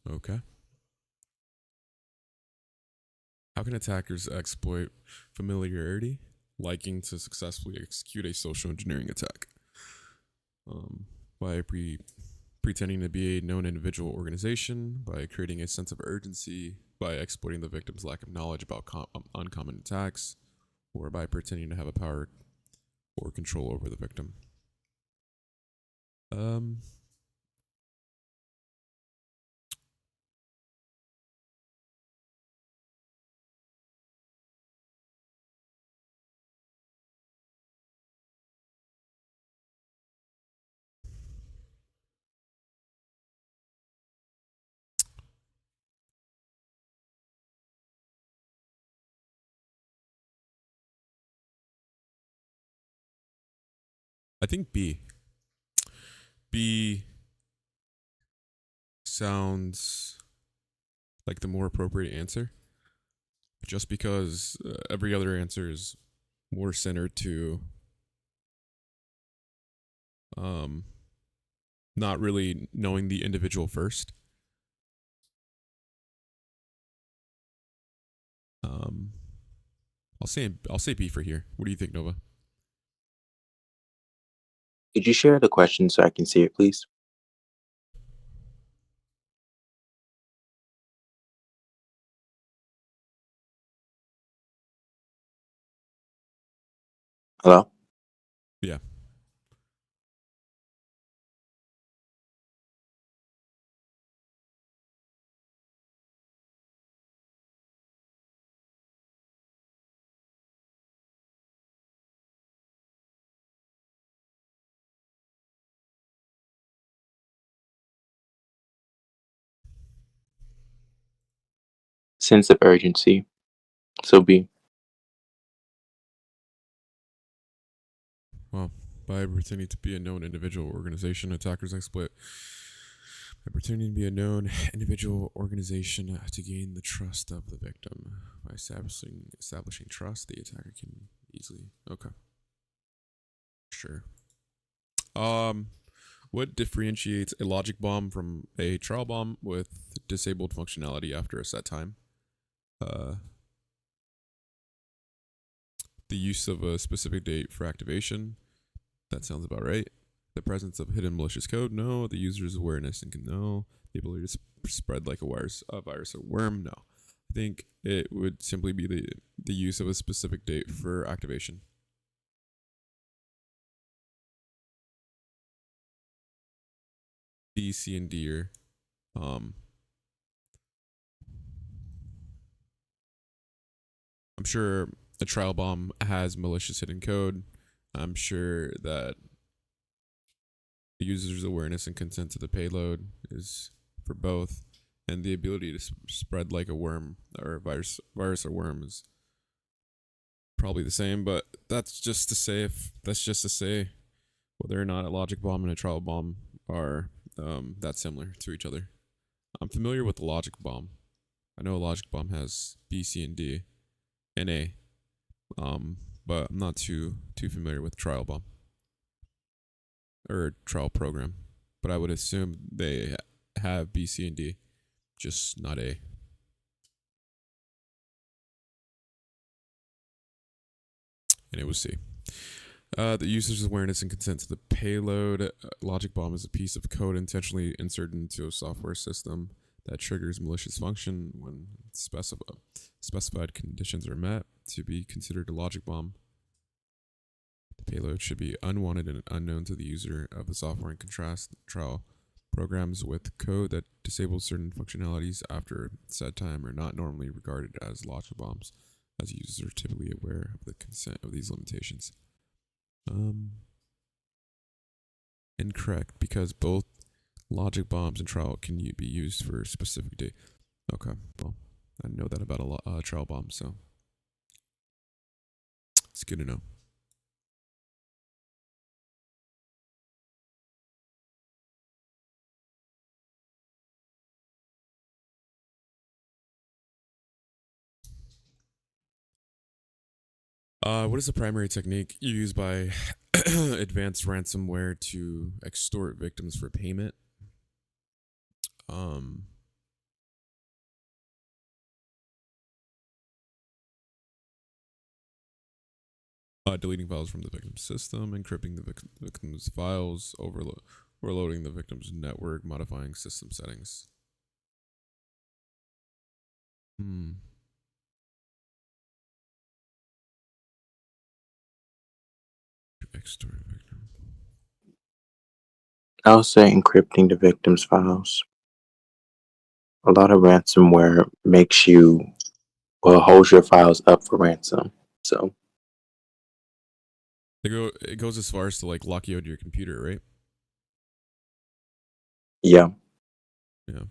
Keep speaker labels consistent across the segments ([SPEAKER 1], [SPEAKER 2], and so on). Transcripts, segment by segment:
[SPEAKER 1] Okay. How can attackers exploit familiarity, liking to successfully execute a social engineering attack? By pretending to be a known individual or organization, by creating a sense of urgency, by exploiting the victim's lack of knowledge about uncommon attacks, or by pretending to have a power or control over the victim. Um, I think B. B sounds like the more appropriate answer, just because every other answer is more centered to um, not really knowing the individual first. Um, I'll say B for here. What do you think, Nova?
[SPEAKER 2] Could you share the question so I can see it, please? Hello?
[SPEAKER 1] Yeah.
[SPEAKER 2] Sense of urgency. So B.
[SPEAKER 1] Well, by pretending to be a known individual or organization, attackers exploit. By pretending to be a known individual or organization to gain the trust of the victim. By establishing trust, the attacker can easily. Okay. Sure. Um, what differentiates a logic bomb from a trial bomb with disabled functionality after a set time? Uh, the use of a specific date for activation. That sounds about right. The presence of hidden malicious code. No. The user's awareness and can no. The ability to spread like a virus or worm. No. I think it would simply be the use of a specific date for activation. B, C, and D are I'm sure a trial bomb has malicious hidden code. I'm sure that the user's awareness and consent to the payload is for both, and the ability to spread like a worm or a virus or worm is probably the same. But that's just to say whether or not a logic bomb and a trial bomb are that similar to each other. I'm familiar with the logic bomb. I know a logic bomb has B, C, and D, and A. But I'm not too familiar with trial bomb or trial program. But I would assume they have B, C, and D, just not A. And it was C. The user's awareness and consent to the payload. Logic bomb is a piece of code intentionally inserted into a software system that triggers malicious function when specified conditions are met to be considered a logic bomb. The payload should be unwanted and unknown to the user of the software, and contrast trial programs with code that disables certain functionalities after set time are not normally regarded as logic bombs, as users are typically aware of the consent of these limitations. Incorrect, because both logic bombs and trial can be used for a specific date. Okay, well, I know that about a trial bomb, so it's good to know. What is the primary technique used by advanced ransomware to extort victims for payment? Um, Deleting files from the victim's system, encrypting the victim's files, overloading the victim's network, modifying system settings. Extort victim.
[SPEAKER 2] I'll say encrypting the victim's files. A lot of ransomware makes you, well, holds your files up for ransom. So,
[SPEAKER 1] It goes as far as to like lock you out of your computer, right?
[SPEAKER 2] yeah.
[SPEAKER 1] Yeah.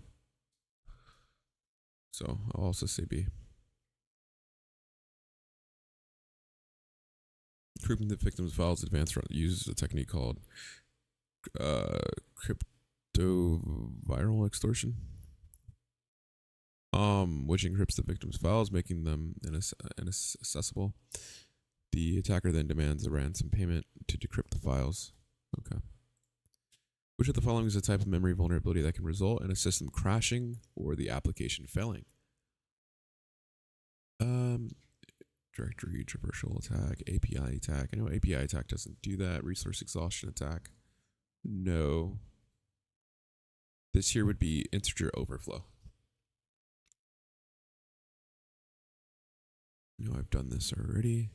[SPEAKER 1] So I'll also say B. Encrypting the victim's files advanced uses a technique called cryptoviral extortion, which encrypts the victim's files, making them inaccessible. The attacker then demands a ransom payment to decrypt the files. Okay. Which of the following is a type of memory vulnerability that can result in a system crashing or the application failing? Directory traversal attack, API attack. I know API attack doesn't do that. Resource exhaustion attack. No. This here would be integer overflow. No, I've done this already.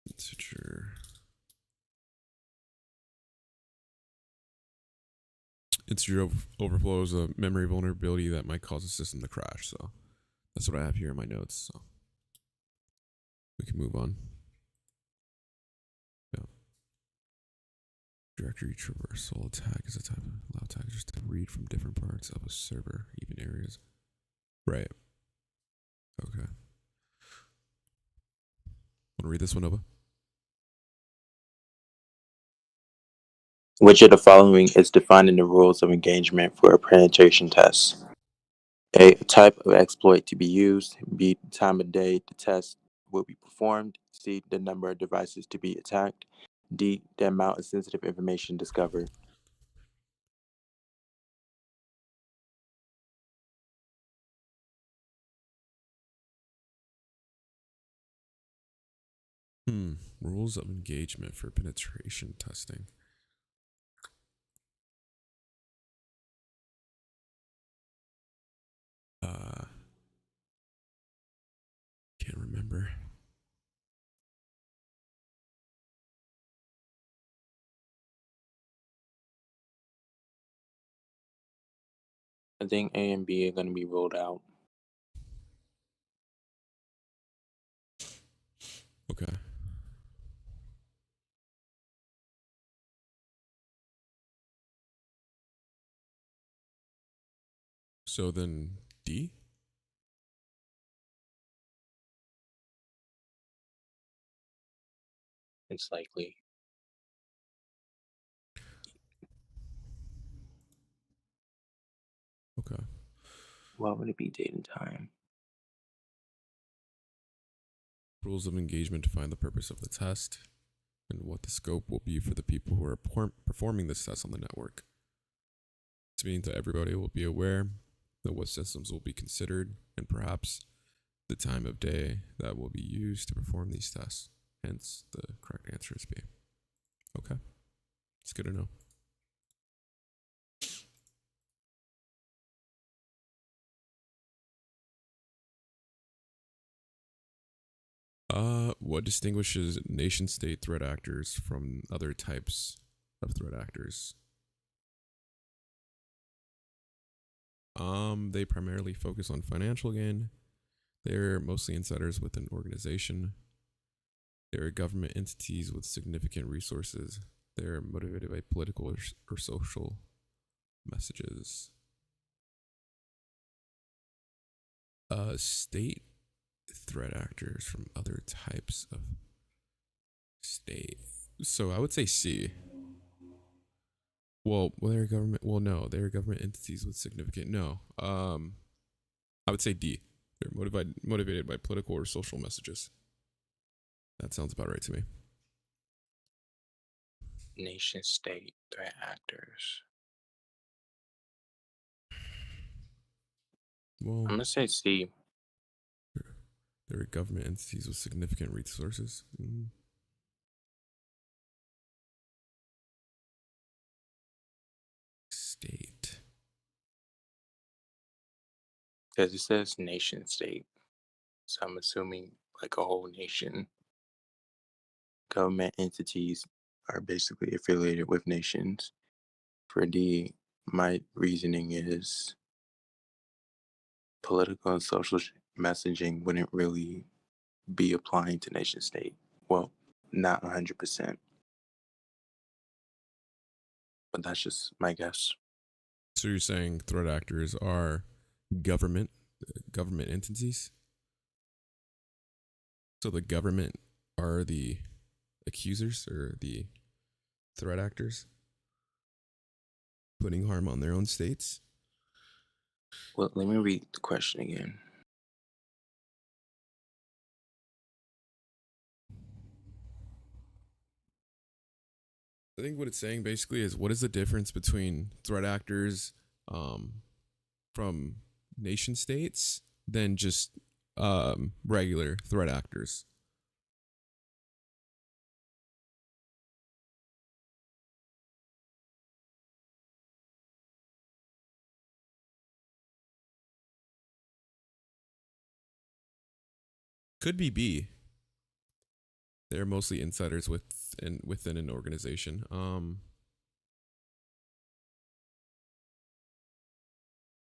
[SPEAKER 1] Integer overflow is a memory vulnerability that might cause a system to crash. So that's what I have here in my notes. So we can move on. Yeah. Directory traversal attack is a type of allow attackers to read from different parts of a server, even areas. Right. Okay. Want to read this one, Nova?
[SPEAKER 2] Which of the following is defined in the rules of engagement for a penetration test? A type of exploit to be used. B, the time of day the test will be performed. C, the number of devices to be attacked. D, the amount of sensitive information discovered.
[SPEAKER 1] Rules of engagement for penetration testing. Can't remember.
[SPEAKER 2] I think A and B are going to be ruled out.
[SPEAKER 1] Okay. So then D?
[SPEAKER 2] It's likely.
[SPEAKER 1] Okay.
[SPEAKER 2] What would it be, date and time?
[SPEAKER 1] Rules of engagement define the purpose of the test and what the scope will be for the people who are performing this test on the network. This means that everybody will be aware of what systems will be considered and perhaps the time of day that will be used to perform these tests. Hence, the correct answer is B. Okay. It's good to know. What distinguishes nation state threat actors from other types of threat actors? They primarily focus on financial gain. They're mostly insiders with an organization. They're government entities with significant resources. They're motivated by political or social messages. State threat actors from other types of state. So I would say C. Well, they're government. Well, no, they're government entities with significant. No. I would say D. They're motivated by political or social messages. That sounds about right to me.
[SPEAKER 2] Nation state threat actors.
[SPEAKER 1] Well,
[SPEAKER 2] I'm going to say C.
[SPEAKER 1] There are government entities with significant resources. State.
[SPEAKER 2] Because it says nation state. So I'm assuming like a whole nation. Government entities are basically affiliated with nations. For D, my reasoning is political and social messaging wouldn't really be applying to nation state. Well, not 100%, but that's just my guess.
[SPEAKER 1] So you're saying threat actors are government government entities? So the government are the accusers or the threat actors putting harm on their own states?
[SPEAKER 2] Well, let me read the question again.
[SPEAKER 1] I think what it's saying basically is what is the difference between threat actors um, from nation states than just regular threat actors? Could be B. They're mostly insiders within an organization.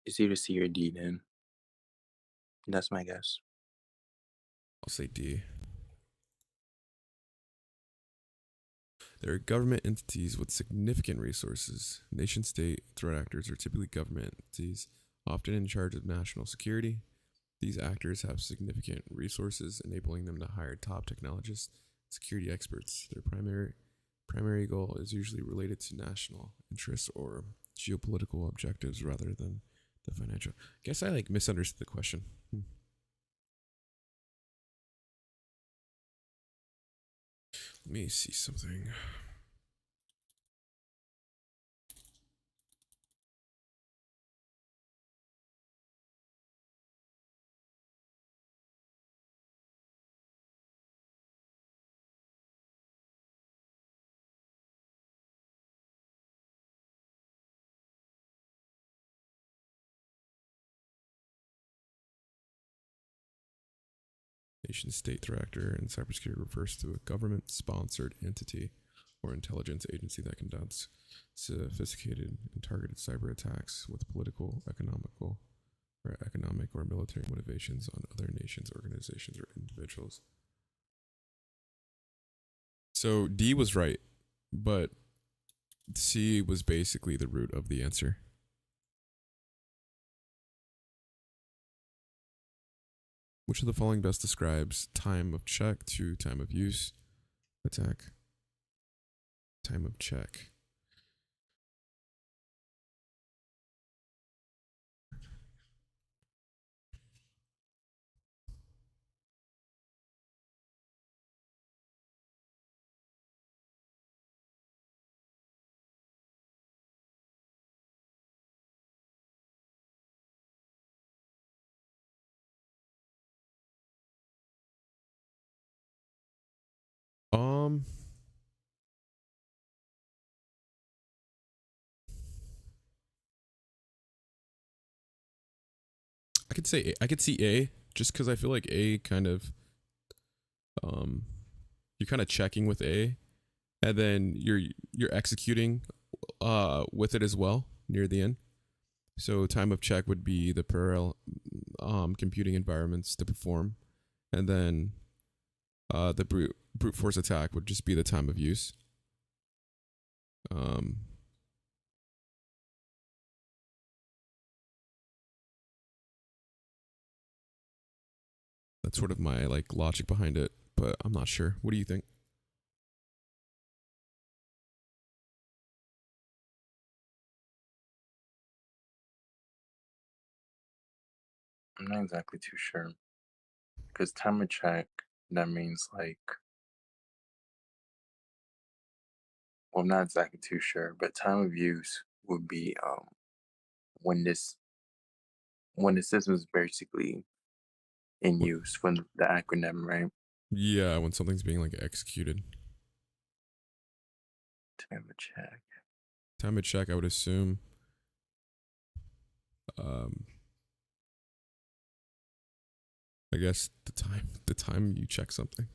[SPEAKER 2] It's either C or D then. That's my guess.
[SPEAKER 1] I'll say D. There are government entities with significant resources. Nation state threat actors are typically government entities, often in charge of national security. These actors have significant resources, enabling them to hire top technologists, security experts. Their primary goal is usually related to national interests or geopolitical objectives rather than the financial. Guess I like misunderstood the question. Let me see something. Nation state threat actor in cybersecurity refers to a government sponsored entity or intelligence agency that conducts sophisticated and targeted cyber attacks with political, economic or military motivations on other nations, organizations, or individuals. So D was right, but C was basically the root of the answer. Which of the following best describes time of check to time of use attack? Time of check. Um, I could say I could see A just because I feel like A kind of um you're kind of checking with A, and then you're executing with it as well near the end. So time of check would be the parallel computing environments to perform, and then the brute force attack would just be the time of use. Um, that's sort of my like logic behind it, but I'm not sure. What do you think?
[SPEAKER 2] I'm not exactly too sure. Because time of check, that means like, well, I'm not exactly too sure, but time of use would be when this when the system is basically in
[SPEAKER 1] What?
[SPEAKER 2] use from the acronym, right?
[SPEAKER 1] Yeah, when something's being like executed.
[SPEAKER 2] Time to check.
[SPEAKER 1] Time of check, I would assume. Um, I guess the time you check something.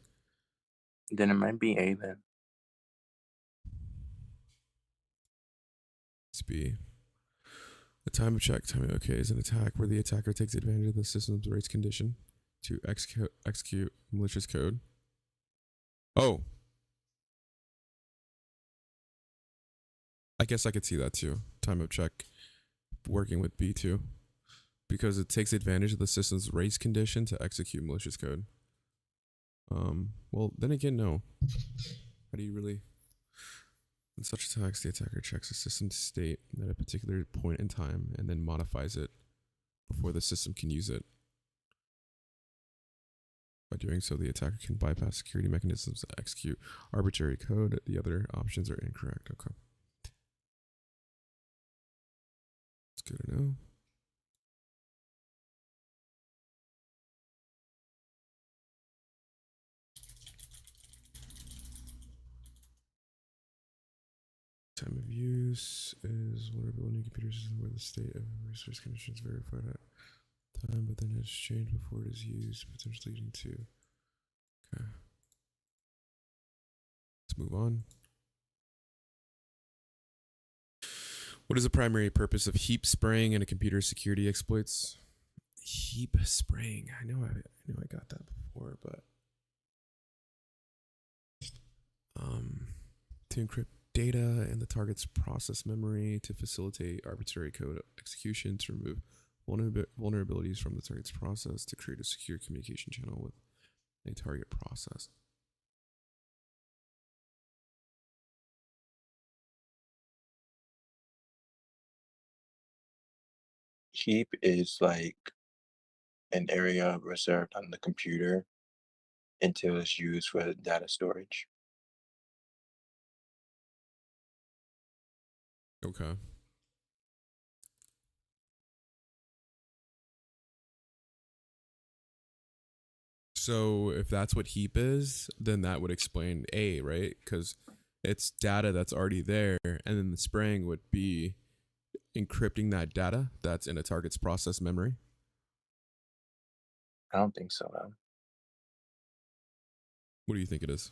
[SPEAKER 2] Then it might be A then.
[SPEAKER 1] It's B. The time of check, okay, is an attack where the attacker takes advantage of the system's race condition to execute malicious code. Oh, I guess I could see that too. Time of check working with B2 because it takes advantage of the system's race condition to execute malicious code. Well, then again, no. How do you really? In such attacks, the attacker checks the system's state at a particular point in time and then modifies it before the system can use it. By doing so, the attacker can bypass security mechanisms to execute arbitrary code. The other options are incorrect. Okay. It's good to know. Time of use is whatever new computer system where the state of resource conditions verified at time, but then it's changed before it is used, potentially leading to. Okay. Let's move on. What is the primary purpose of heap spraying in a computer security exploits? Heap spraying. I know I got that before, but to encrypt data in the target's process memory, to facilitate arbitrary code execution, to remove vulnerabilities from the target's process, to create a secure communication channel with a target process.
[SPEAKER 2] Heap is like an area reserved on the computer until it's used for data storage.
[SPEAKER 1] Okay. So if that's what heap is, then that would explain A, right? Because it's data that's already there, and then the spraying would be encrypting that data that's in a target's process memory.
[SPEAKER 2] I don't think so, though.
[SPEAKER 1] What do you think it is?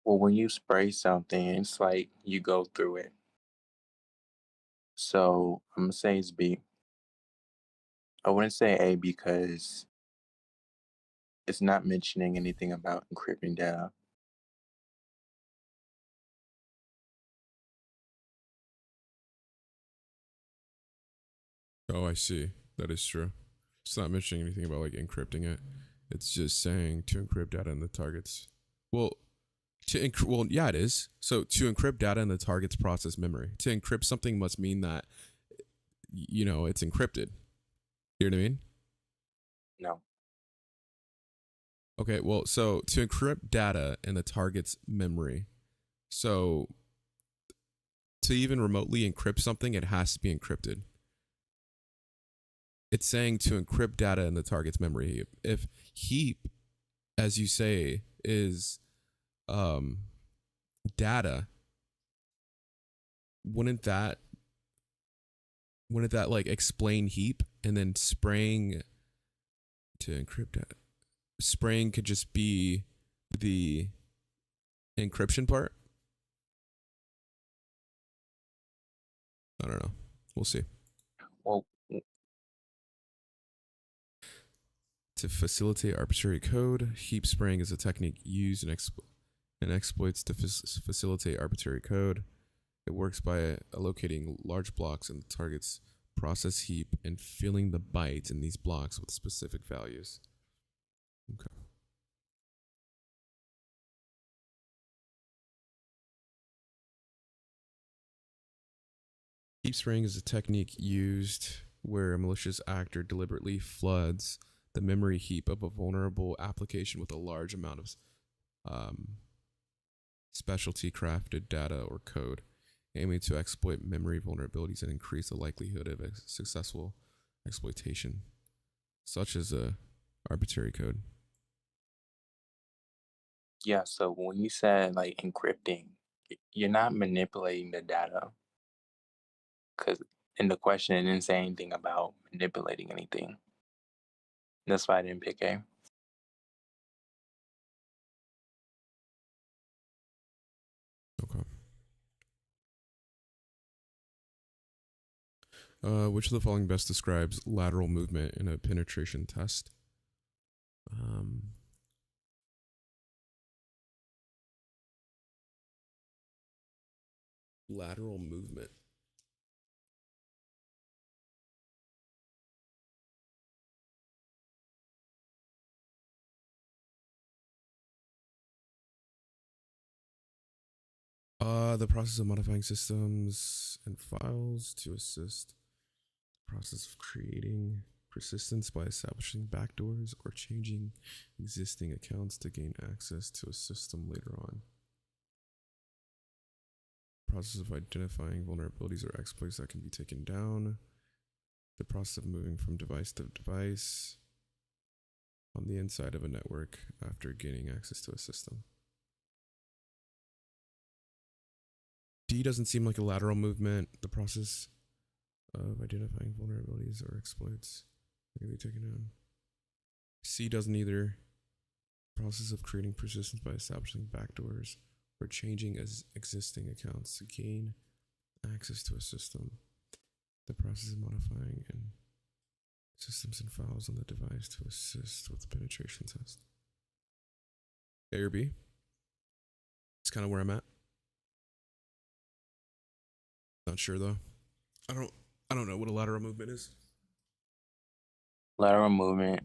[SPEAKER 2] Well, when you spray something, it's like you go through it. So I'm gonna say it's B. I wouldn't say A because it's not mentioning anything about encrypting data.
[SPEAKER 1] Oh, I see. That is true. It's not mentioning anything about like encrypting it. It's just saying to encrypt data in the target's. Well, well, yeah, it is. So to encrypt data in the target's process memory. To encrypt something must mean that it's encrypted. You know what I mean?
[SPEAKER 2] No.
[SPEAKER 1] Okay, well, so to encrypt data in the target's memory. So to even remotely encrypt something, it has to be encrypted. It's saying to encrypt data in the target's memory heap. If heap, as you say, is data, wouldn't that like explain heap and then spraying to encrypt data? Spraying could just be the encryption part. I don't know. We'll see.
[SPEAKER 2] Well,
[SPEAKER 1] To facilitate arbitrary code, heap spraying is a technique used in exploits to facilitate arbitrary code. It works by allocating large blocks in the target's process heap and filling the bytes in these blocks with specific values. Okay. Heap spraying is a technique used where a malicious actor deliberately floods the memory heap of a vulnerable application with a large amount of specialty crafted data or code. aiming to exploit memory vulnerabilities and increase the likelihood of successful exploitation, such as a arbitrary code.
[SPEAKER 2] Yeah, so when you said like encrypting, you're not manipulating the data because in the question it didn't say anything about manipulating anything. That's why I didn't pick A.
[SPEAKER 1] Okay. Which of the following best describes lateral movement in a penetration test? Lateral movement. The process of modifying systems and files to assist the process of creating persistence by establishing backdoors or changing existing accounts to gain access to a system later on. Process of identifying vulnerabilities or exploits that can be taken down. The process of moving from device to device on the inside of a network after gaining access to a system. D doesn't seem like a lateral movement. The process of identifying vulnerabilities or exploits that can be taken down. C doesn't either. Process of creating persistence by establishing backdoors or changing existing accounts to gain access to a system. The process of modifying and systems and files on the device to assist with the penetration test. A or B? It's kind of where I'm at. Not sure though. I don't know what a lateral movement is.
[SPEAKER 2] Lateral movement,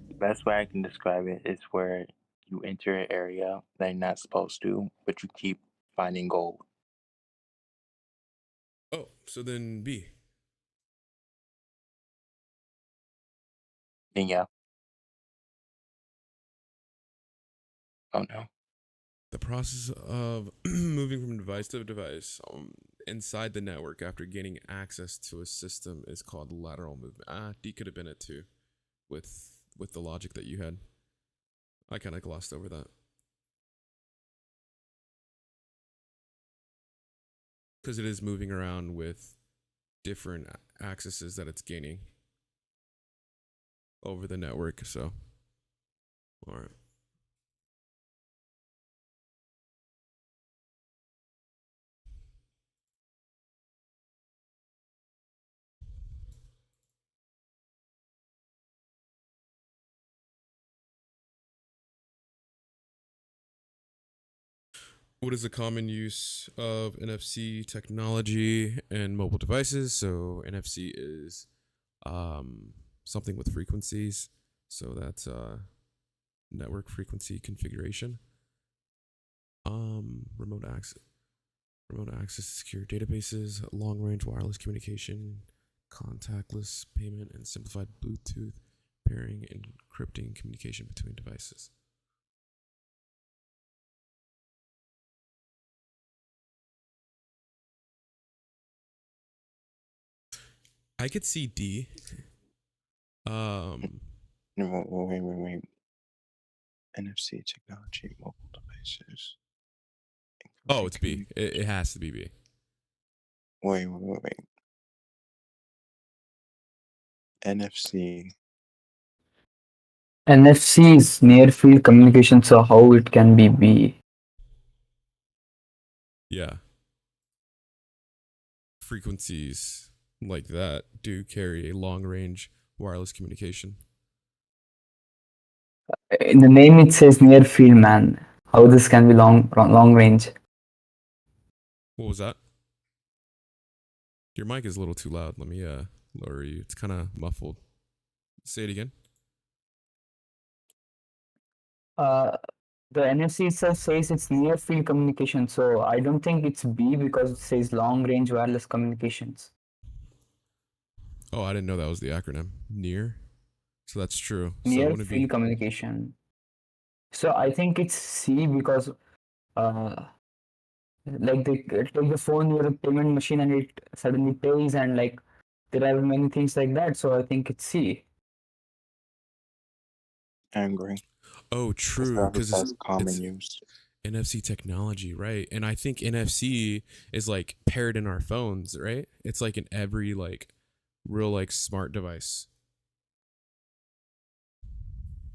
[SPEAKER 2] the best way I can describe it is where you enter an area that you're not supposed to, but you keep finding gold.
[SPEAKER 1] Oh, so then B.
[SPEAKER 2] Then yeah. Oh no.
[SPEAKER 1] The process of moving from device to device inside the network after gaining access to a system is called lateral movement. D could have been it too, with the logic that you had. I kind of glossed over that because it is moving around with different accesses that it's gaining over the network. So, all right. What is the common use of NFC technology and mobile devices? So NFC is something with frequencies. So that's network frequency configuration. Remote access to secure databases, long range wireless communication, contactless payment, and simplified Bluetooth pairing and encrypting communication between devices. I could see D.
[SPEAKER 2] Wait. NFC technology, mobile devices.
[SPEAKER 1] Oh, it's B. It has to be B.
[SPEAKER 2] Wait. NFC.
[SPEAKER 3] NFC is near field communication, so how it can be B?
[SPEAKER 1] Yeah. Frequencies like that do carry a long range wireless communication.
[SPEAKER 3] In the name it says near field, man. How this can be long range?
[SPEAKER 1] What was that? Your mic is a little too loud. Let me lower you. It's kind of muffled. Say it again.
[SPEAKER 3] The NFC itself says it's near field communication, so I don't think it's B because it says long range wireless communications.
[SPEAKER 1] Oh, I didn't know that was the acronym. Near. So that's true. So
[SPEAKER 3] Near
[SPEAKER 1] wouldn't it
[SPEAKER 3] field
[SPEAKER 1] be?
[SPEAKER 3] communication. So I think it's C because Like they take the phone, your payment machine, and it suddenly pays, and like there are many things like that. So I think it's C.
[SPEAKER 2] I agree.
[SPEAKER 1] Oh,
[SPEAKER 2] That's
[SPEAKER 1] true,
[SPEAKER 2] the
[SPEAKER 1] because
[SPEAKER 2] best common
[SPEAKER 1] it's
[SPEAKER 2] use.
[SPEAKER 1] NFC technology, right? And I think NFC is like paired in our phones, right? It's like in every like real like smart device.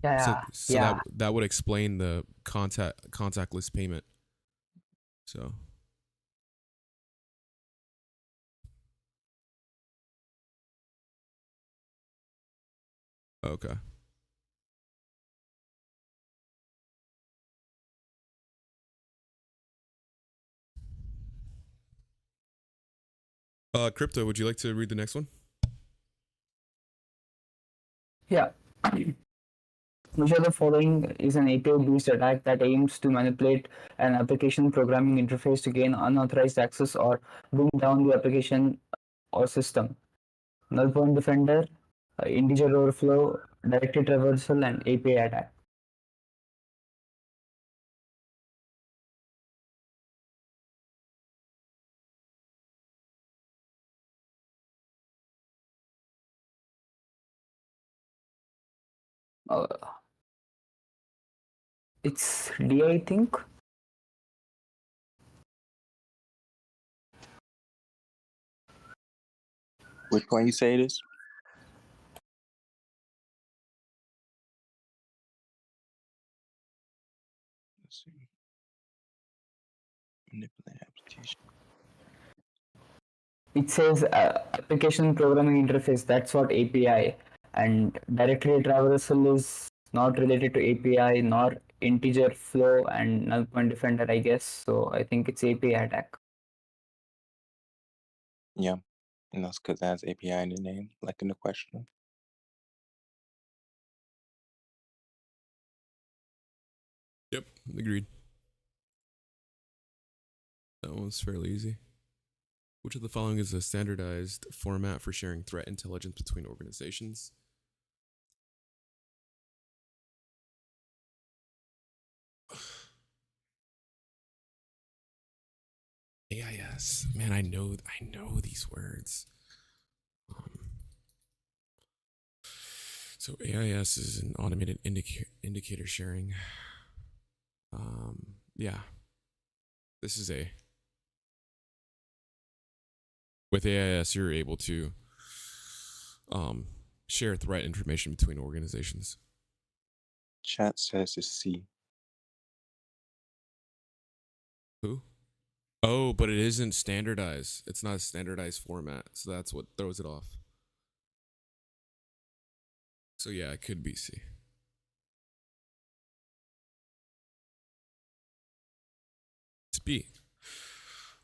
[SPEAKER 1] So
[SPEAKER 3] Yeah,
[SPEAKER 1] so that
[SPEAKER 3] yeah.
[SPEAKER 1] that would explain the contactless payment. So okay. Crypto, would you like to read the next one?
[SPEAKER 3] Yeah. Which of the following is an API-based attack that aims to manipulate an application programming interface to gain unauthorized access or bring down the application or system? Null point defender, integer overflow, directed traversal, and API attack. Uh, it's D, I think.
[SPEAKER 2] Which one you say it is? Let's see. Manipulate application.
[SPEAKER 3] It says application programming interface. That's what API. And directory traversal is not related to API nor integer flow and null point defender, I guess. So I think it's API attack.
[SPEAKER 2] Yeah. And that's because it has API in the name, like in the question.
[SPEAKER 1] Yep, agreed. That one's fairly easy. Which of the following is a standardized format for sharing threat intelligence between organizations? AIS. Man, I know these words. Um, so AIS is an automated indicator sharing. Yeah. This is a with AIS you're able to um share threat information between organizations.
[SPEAKER 2] Chat says it's C.
[SPEAKER 1] Who? Oh, but it isn't standardized. It's not a standardized format, so that's what throws it off. So yeah, it could be C. It's B.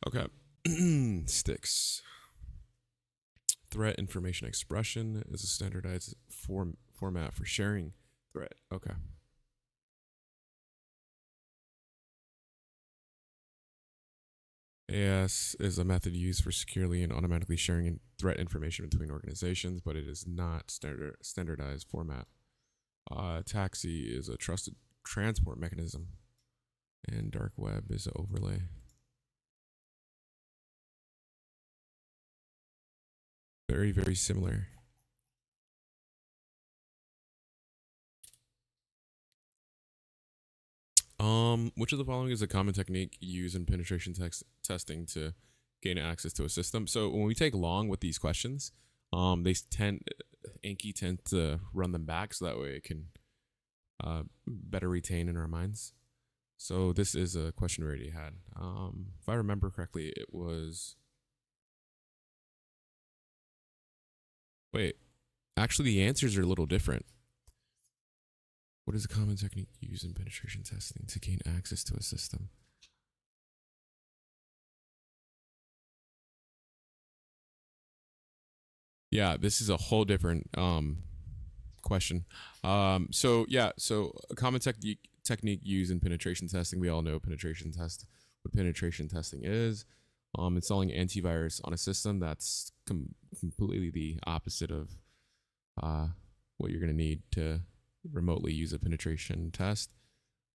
[SPEAKER 1] Okay. Sticks. Threat information expression is a standardized format for sharing threat. Okay. AS is a method used for securely and automatically sharing threat information between organizations, but it is not standardized format. Taxi is a trusted transport mechanism, and dark web is an overlay. Very, very similar. Which of the following is a common technique used in penetration testing to gain access to a system? So when we take long with these questions, Anki tend to run them back so that way it can better retain in our minds. So this is a question we already had. If I remember correctly, it was. Wait, actually, the answers are a little different. What is a common technique used in penetration testing to gain access to a system? Yeah, this is a whole different question. So a common technique used in penetration testing. We all know what penetration testing is. Installing antivirus on a system. That's completely the opposite of what you're going to need to remotely use a penetration test.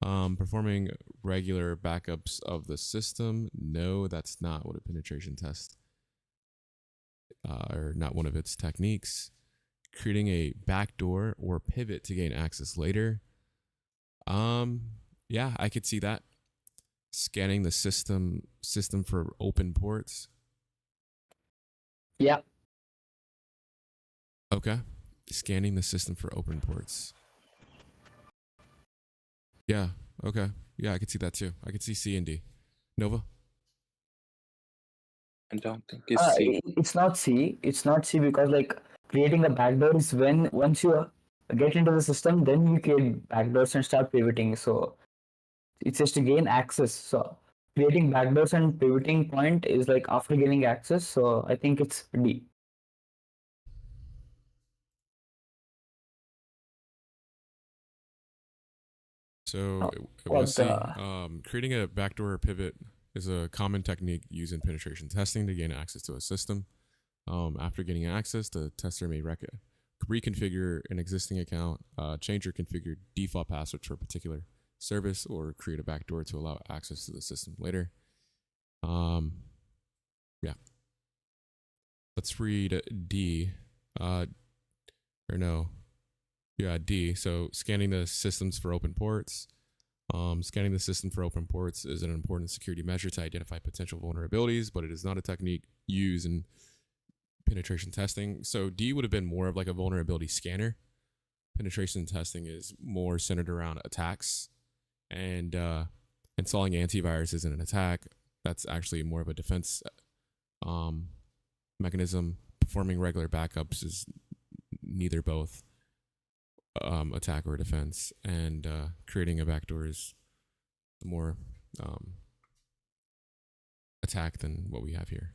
[SPEAKER 1] Performing regular backups of the system. No, that's not what a penetration test, or not one of its techniques. Creating a backdoor or pivot to gain access later. Yeah, I could see that. Scanning the system for open ports.
[SPEAKER 3] Yeah.
[SPEAKER 1] Okay. Scanning the system for open ports. Yeah. Okay. Yeah, I could see that too. I could see C and D. Nova.
[SPEAKER 2] I don't think it's C.
[SPEAKER 3] It's not C. It's not C because like creating a backdoor is when once you get into the system, then you create backdoors and start pivoting. So it's just to gain access. So creating backdoors and pivoting point is like after gaining access. So I think it's D.
[SPEAKER 1] So
[SPEAKER 3] Oh,
[SPEAKER 1] it was
[SPEAKER 3] what
[SPEAKER 1] C.
[SPEAKER 3] the?
[SPEAKER 1] Creating a backdoor or pivot is a common technique used in penetration testing to gain access to a system. After getting access, the tester may reconfigure an existing account, change or configure default passwords for a particular service, or create a backdoor to allow access to the system later. Yeah. Let's read D. Or no. Yeah, D. So scanning the systems for open ports. Scanning the system for open ports is an important security measure to identify potential vulnerabilities, but it is not a technique used in penetration testing. So D would have been more of like a vulnerability scanner. Penetration testing is more centered around attacks, and installing antivirus isn't an attack. That's actually more of a defense mechanism. Performing regular backups is neither both attack or defense, and creating a backdoor is more attack than what we have here.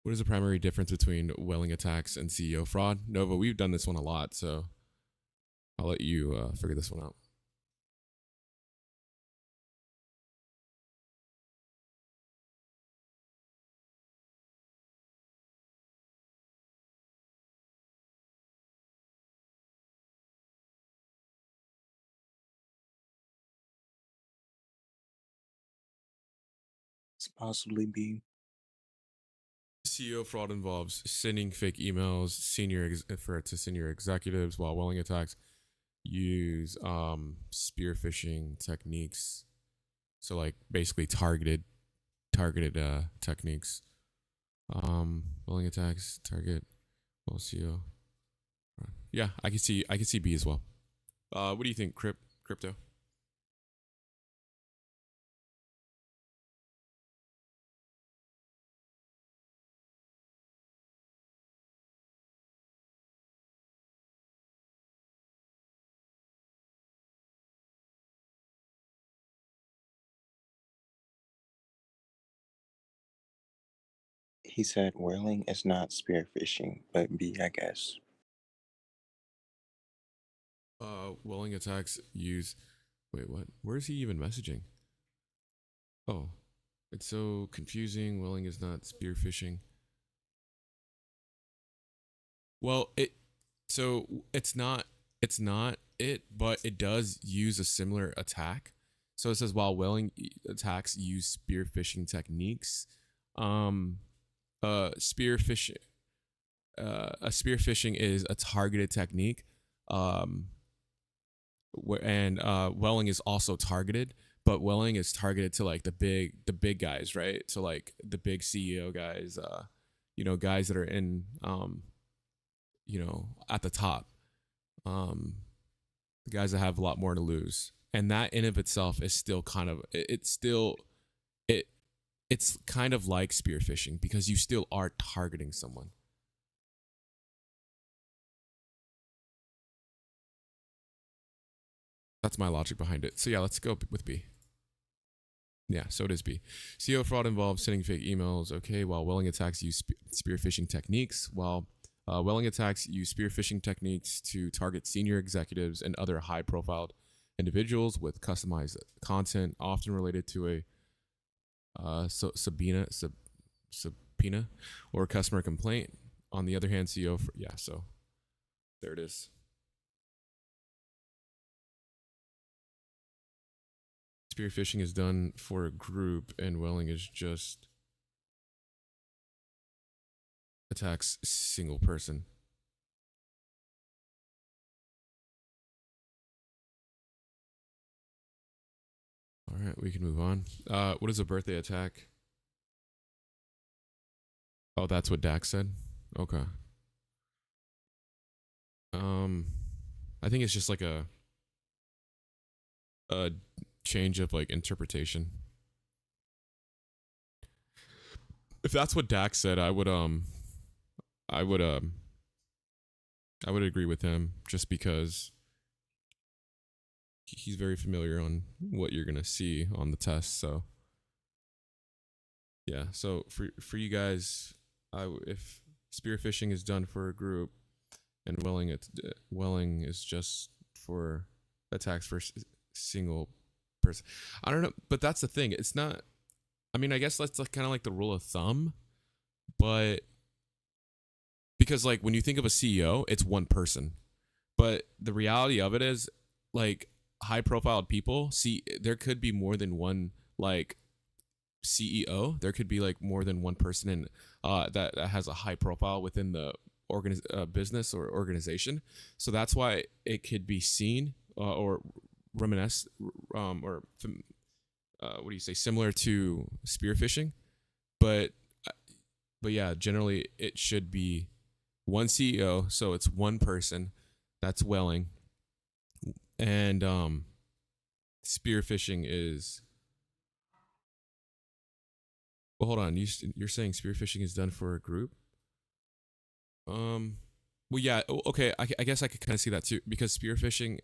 [SPEAKER 1] What is the primary difference between Welling attacks and CEO fraud? Nova, we've done this one a lot, so I'll let you figure this one out.
[SPEAKER 2] It's possibly B.
[SPEAKER 1] CEO fraud involves sending fake emails to senior executives, while Welling attacks use spear phishing techniques. So like basically targeted techniques. Welling attacks target CEO. Yeah, I can see B as well. What do you think, Crypto?
[SPEAKER 2] He said whirling is not spearfishing, but B, I guess.
[SPEAKER 1] Welling attacks use. Wait, what? Where is he even messaging? Oh, it's so confusing. Welling is not spearfishing. Well, it's not it, but it does use a similar attack. So it says while Welling attacks use spear phishing techniques, um, spear fish, a spear phishing is a targeted technique, um, and Welling is also targeted, but Welling is targeted to like the big guys, right? So like the big CEO guys, guys that are in at the top, the guys that have a lot more to lose, and that in of itself is still kind of it it's kind of like spear phishing because you still are targeting someone. That's my logic behind it. So yeah, let's go with B. Yeah, so it is B. CEO fraud involves sending fake emails. Okay, while Welling attacks use spear phishing techniques. While Welling attacks use spear phishing techniques to target senior executives and other high-profile individuals with customized content, often related to a subpoena or customer complaint. On the other hand, so there it is. Spearfishing is done for a group, and welling is just attacks single person. All right, we can move on. What is a birthday attack? Oh, that's what Dax said. Okay. I think it's just like a change of like interpretation. If that's what Dax said, I would agree with him, just because he's very familiar on what you're gonna see on the test. So yeah, so for you guys, if spearfishing is done for a group, and welling is just for attacks for single person. I don't know, but that's the thing. It's not. I mean, I guess that's like kind of like the rule of thumb, but because like when you think of a CEO, it's one person, but the reality of it is like high profile people. See, there could be more than one like CEO. There could be like more than one person in that has a high profile within the business or organization. So that's why it could be seen or reminisce or what do you say, similar to spearfishing, but yeah, generally it should be one CEO, so it's one person. That's welling, and spearfishing is. Well, hold on. You're saying spearfishing is done for a group? Well, yeah. Okay. I guess I could kind of see that too, because spearfishing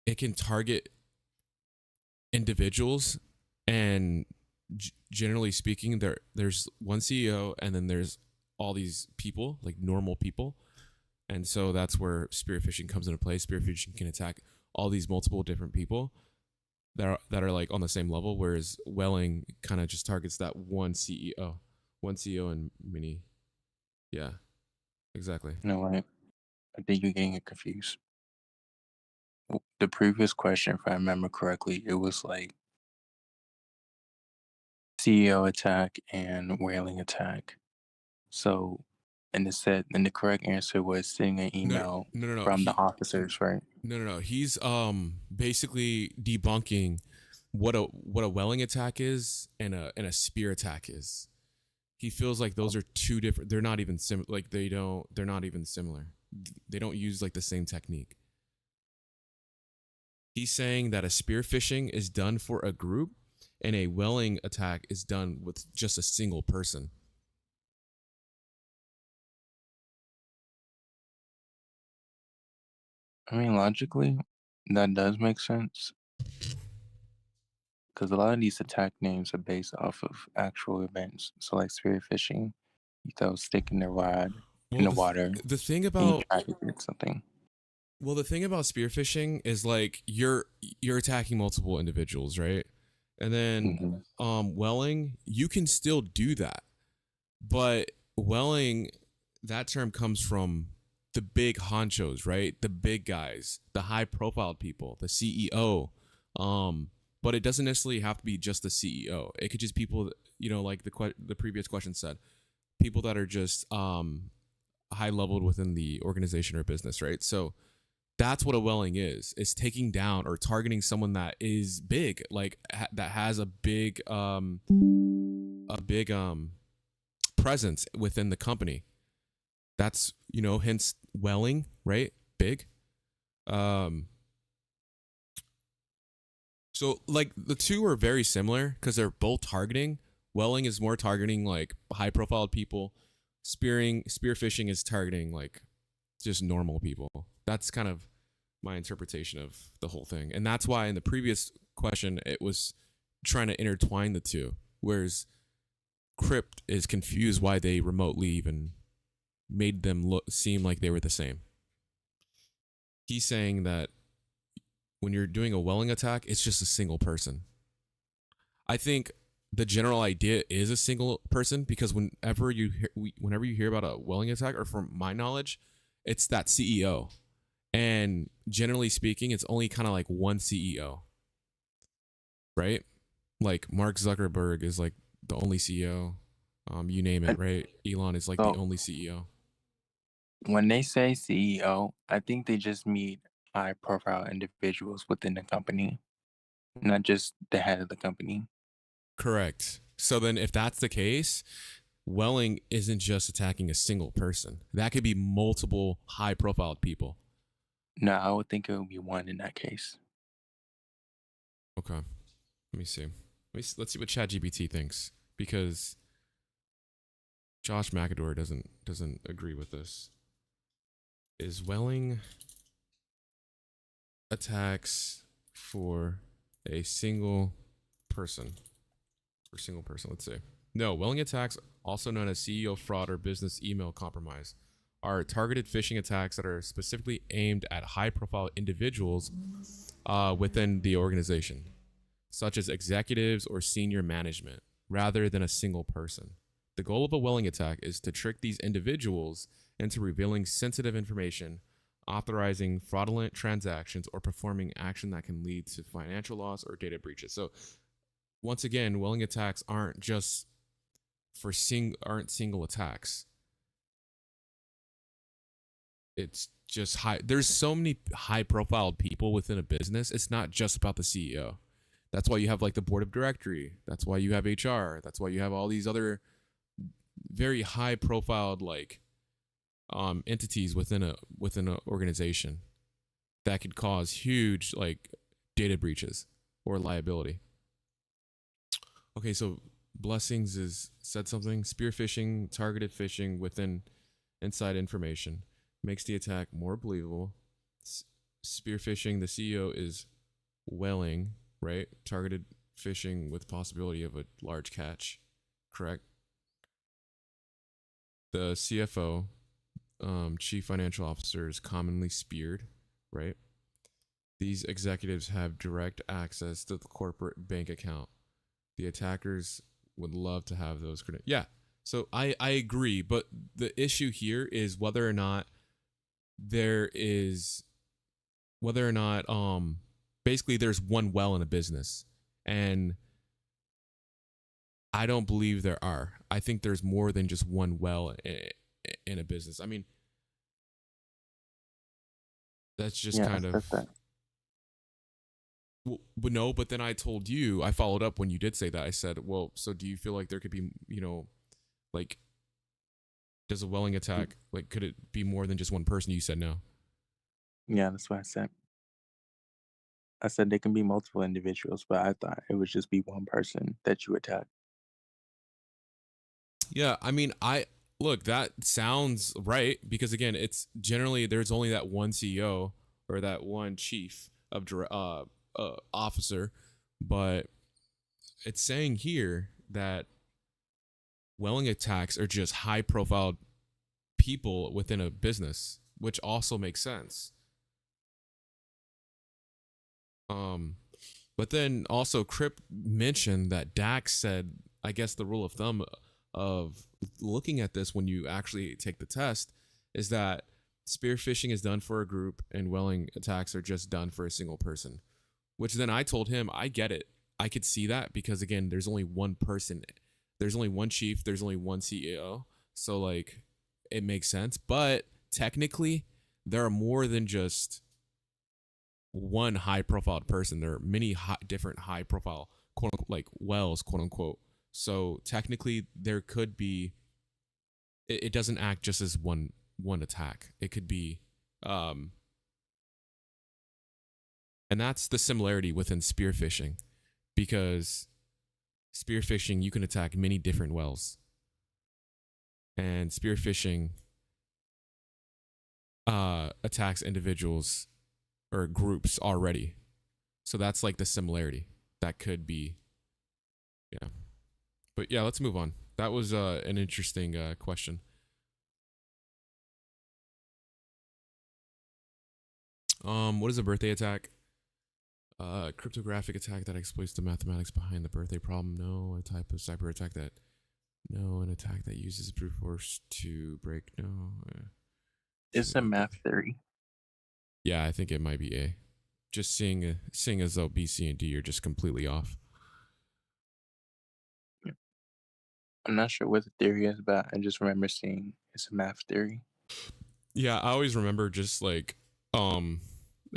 [SPEAKER 1] it can target individuals, and generally speaking, there's one CEO, and then there's all these people, like normal people, and so that's where spearfishing comes into play. Spearfishing can attack all these multiple different people that are like on the same level, whereas welling kind of just targets that one CEO and mini. Yeah, exactly.
[SPEAKER 2] You know what? I think you're getting it confused. The previous question, if I remember correctly, it was like CEO attack and whaling attack. So, and the correct answer was sending an
[SPEAKER 1] No,
[SPEAKER 2] email
[SPEAKER 1] no.
[SPEAKER 2] from the officers, right?
[SPEAKER 1] No. He's basically debunking what a welling attack is and a spear attack is. He feels like those are two different. They're not even similar. Like they're not even similar. They don't use like the same technique. He's saying that a spearfishing is done for a group, and a welling attack is done with just a single person.
[SPEAKER 2] I mean, logically, that does make sense because a lot of these attack names are based off of actual events. So, like spearfishing, you throw a stick in the rod in
[SPEAKER 1] Well,
[SPEAKER 2] the water,
[SPEAKER 1] the thing
[SPEAKER 2] and you
[SPEAKER 1] about
[SPEAKER 2] try to get something.
[SPEAKER 1] well, the thing about spearfishing is like you're attacking multiple individuals, right? And then welling, you can still do that. But welling, that term comes from the big honchos, right? The big guys, the high profile people, the CEO. But it doesn't necessarily have to be just the CEO. It could just people, like the previous question said, people that are just high leveled within the organization or business, right? So that's what a welling is. It's taking down or targeting someone that is big, like that has a big presence within the company. That's, hence welling, right? Big. So like the two are very similar because they're both targeting. Welling is more targeting like high profile people. Spearfishing is targeting like just normal people. That's kind of my interpretation of the whole thing. And that's why in the previous question, it was trying to intertwine the two. Whereas Crypt is confused why they remotely even made them seem like they were the same. He's saying that when you're doing a welling attack, it's just a single person. I think the general idea is a single person because whenever you hear about a welling attack, or from my knowledge, it's that CEO. And generally speaking, it's only kind of like one CEO. right? Like Mark Zuckerberg is like the only CEO. You name it,
[SPEAKER 2] And
[SPEAKER 1] right? Elon is like the
[SPEAKER 2] so
[SPEAKER 1] only CEO.
[SPEAKER 2] when they say CEO, I think they just mean high-profile individuals within the company, not just the head of the company.
[SPEAKER 1] Correct. So then, if that's the case, Welling isn't just attacking a single person. That could be multiple high-profile people.
[SPEAKER 2] No, I would think it would be one in that case.
[SPEAKER 1] Okay. Let me see. Let's see what ChatGPT thinks, because Josh McAdor doesn't agree with this. Is Welling attacks for a single person? Let's say. No, Welling attacks, also known as CEO fraud or business email compromise, are targeted phishing attacks that are specifically aimed at high-profile individuals within the organization, such as executives or senior management, rather than a single person. The goal of a Welling attack is to trick these individuals into revealing sensitive information, authorizing fraudulent transactions, or performing action that can lead to financial loss or data breaches. So once again, Welling attacks aren't just aren't single attacks. It's just high. There's so many high-profile people within a business. It's not just about the CEO. That's why you have like the board of directory. That's why you have HR. That's why you have all these other very high-profiled like entities within a organization that could cause huge like data breaches or liability. Okay, so Blessings is said something. Spear phishing, targeted phishing within inside information makes the attack more believable. Spear phishing, the CEO is Welling, right? Targeted phishing with possibility of a large catch, correct? The CFO, chief financial officer, is commonly speared, right? These executives have direct access to the corporate bank account. The attackers would love to have those credentials. Yeah, so I agree, but the issue here is whether or not basically there's one well in a business, and I don't believe there are. I think there's more than just one well in a business. I mean, that's just
[SPEAKER 2] Yeah,
[SPEAKER 1] kind of.
[SPEAKER 2] that's that.
[SPEAKER 1] But no, but then I told you, I followed up when you did say that. I said, well, so do you feel like there could be, like, does a Welling attack, like, could it be more than just one person? You said no.
[SPEAKER 2] Yeah, that's what I said. I said they can be multiple individuals, but I thought it would just be one person that you attack.
[SPEAKER 1] Yeah, I mean, look, that sounds right, because again, it's generally there's only that one CEO or that one chief of officer, but it's saying here that Welling attacks are just high profile people within a business, which also makes sense. But then also Crip mentioned that Dax said, I guess the rule of thumb of looking at this when you actually take the test is that spear phishing is done for a group and Welling attacks are just done for a single person. Which then I told him, I get it. I could see that because again, there's only one person. There's only one chief, there's only one CEO. So like it makes sense, but technically there are more than just one high profile person. There are many different high profile quote unquote, like wells, quote unquote. So technically there could be it doesn't act just as one attack. It could be and that's the similarity within spear phishing, because spear phishing you can attack many different wells, and spear phishing attacks individuals or groups already. So that's like the similarity that could be. Yeah, but yeah, let's move on. That was an interesting question. What is a birthday attack? Cryptographic attack that exploits the mathematics behind the birthday problem. No. A type of cyber attack that. No. An attack that uses brute force to break. No.
[SPEAKER 2] It's a math theory.
[SPEAKER 1] Yeah, I think it might be A. Just seeing as though B, C, and D are just completely off.
[SPEAKER 2] I'm not sure what the theory is, but I just remember seeing it's a math theory.
[SPEAKER 1] Yeah, I always remember just like a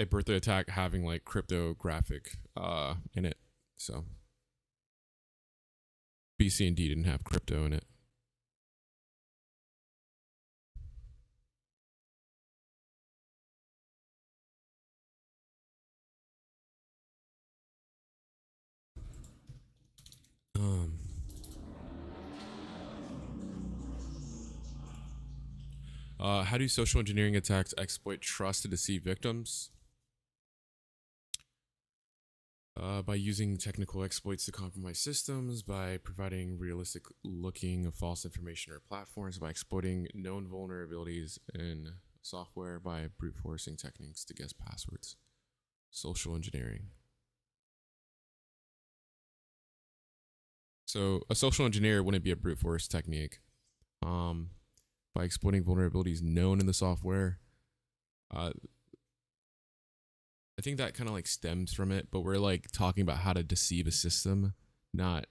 [SPEAKER 1] birthday attack having like cryptographic in it. So B, C, and D didn't have crypto in it. Um, how do social engineering attacks exploit trust to deceive victims? By using technical exploits to compromise systems, by providing realistic looking false information or platforms, by exploiting known vulnerabilities in software, by brute forcing techniques to guess passwords. Social engineering. So a social engineer wouldn't be a brute force technique. By exploiting vulnerabilities known in the software. I think that kind of like stems from it, but we're like talking about how to deceive a system, not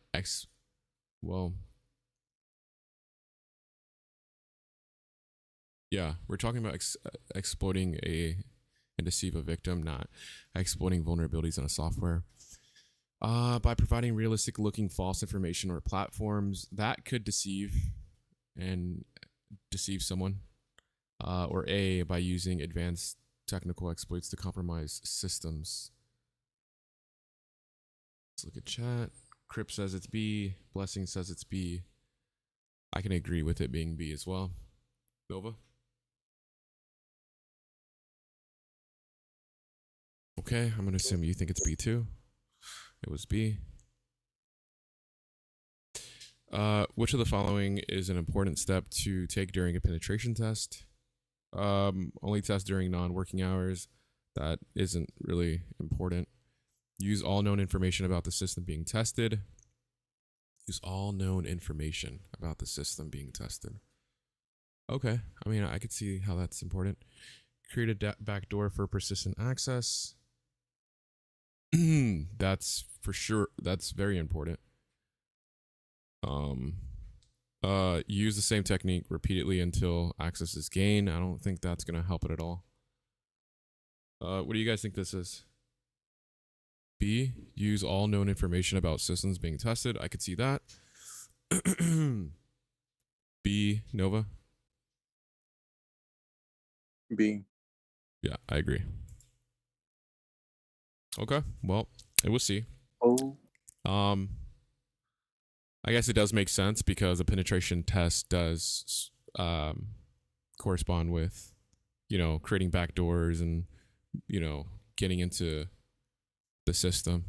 [SPEAKER 1] yeah, we're talking about exploiting and deceive a victim, not exploiting vulnerabilities in a software. By providing realistic looking false information or platforms that could deceive someone. Or A, by using advanced technical exploits to compromise systems. Let's look at chat. Crip says it's B. Blessing says it's B. I can agree with it being B as well. Nova? Okay, I'm going to assume you think it's B too. It was B. Which of the following is an important step to take during a penetration test? Only test during non-working hours. That isn't really important. Use all known information about the system being tested. Use all known information about the system being tested. Okay, I mean, I could see how that's important. Create a backdoor for persistent access. That's for sure. That's very important. Use the same technique repeatedly until access is gained. I don't think that's going to help it at all. What do you guys think this is? B, use all known information about systems being tested. I could see that. B, Nova?
[SPEAKER 2] B.
[SPEAKER 1] Yeah, I agree. Okay, well, it was C.
[SPEAKER 2] Oh.
[SPEAKER 1] I guess it does make sense because a penetration test does correspond with, creating backdoors and, getting into the system.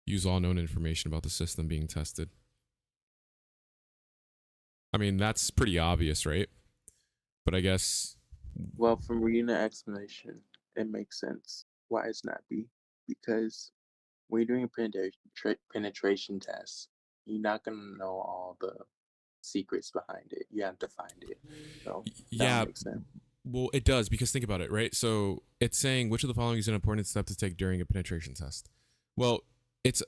[SPEAKER 1] Use all known information about the system being tested. I mean, that's pretty obvious, right? But I guess...
[SPEAKER 2] Well, from reading the explanation, it makes sense why it's not B. Because when you're doing a penetration test, you're not going to know all the secrets behind it. You have to find it. So that makes sense.
[SPEAKER 1] Well, it does, because think about it, right? So it's saying which of the following is an important step to take during a penetration test. Well, it's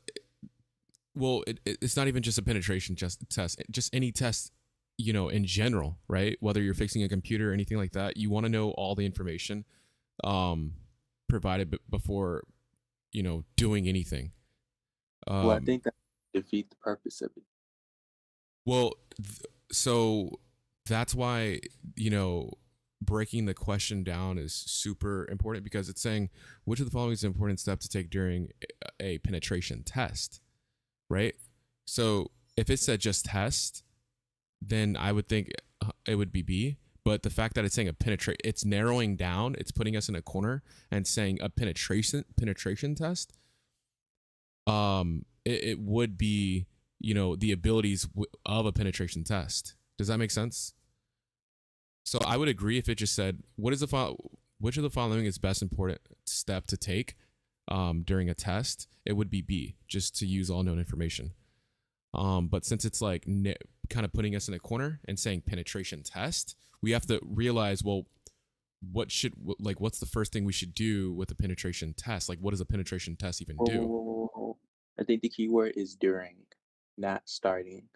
[SPEAKER 1] not even just a penetration test, just any test, in general, right? Whether you're fixing a computer or anything like that, you want to know all the information provided before, doing anything.
[SPEAKER 2] Well, I think that defeat the purpose of it.
[SPEAKER 1] Well, so that's why, breaking the question down is super important, because it's saying which of the following is an important step to take during a penetration test, right? So if it said just test, then I would think it would be B. But the fact that it's saying it's narrowing down, it's putting us in a corner and saying a penetration test. It would be, the abilities of a penetration test. Does that make sense? So I would agree if it just said, which of the following is best important step to take during a test? It would be B, just to use all known information. But since it's like kind of putting us in a corner and saying penetration test, we have to realize, well, what's the first thing we should do with a penetration test? Like, what does a penetration test even do?
[SPEAKER 2] I think the key word is during, not starting.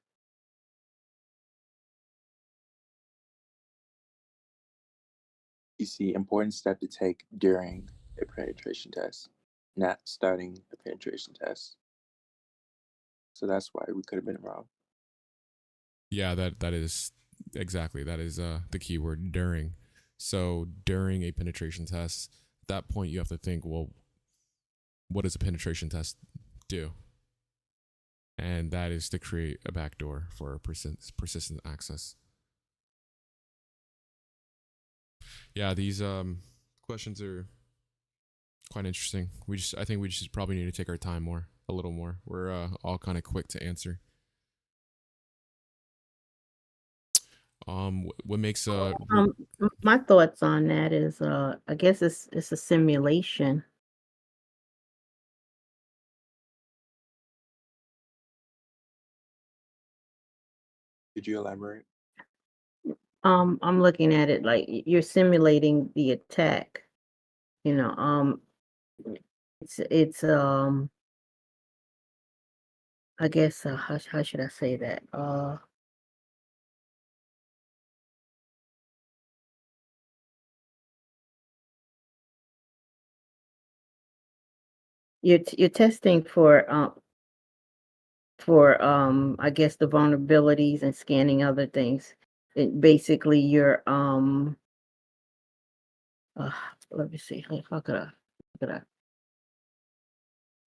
[SPEAKER 2] You see, important step to take during a penetration test, not starting a penetration test. So that's why we could have been wrong.
[SPEAKER 1] Yeah, that is exactly, that is the key word, during. So during a penetration test, at that point you have to think, well, what does a penetration test do? And that is to create a backdoor for persistent access. Yeah, these questions are quite interesting. I think we just probably need to take our time a little more. We're all kind of quick to answer. What makes
[SPEAKER 4] My thoughts on that is, I guess it's a simulation.
[SPEAKER 2] Could you elaborate?
[SPEAKER 4] I'm looking at it like you're simulating the attack. You know, it's I guess how should I say that? You're testing for I guess the vulnerabilities and scanning other things. Basically you're uh, let me see how could I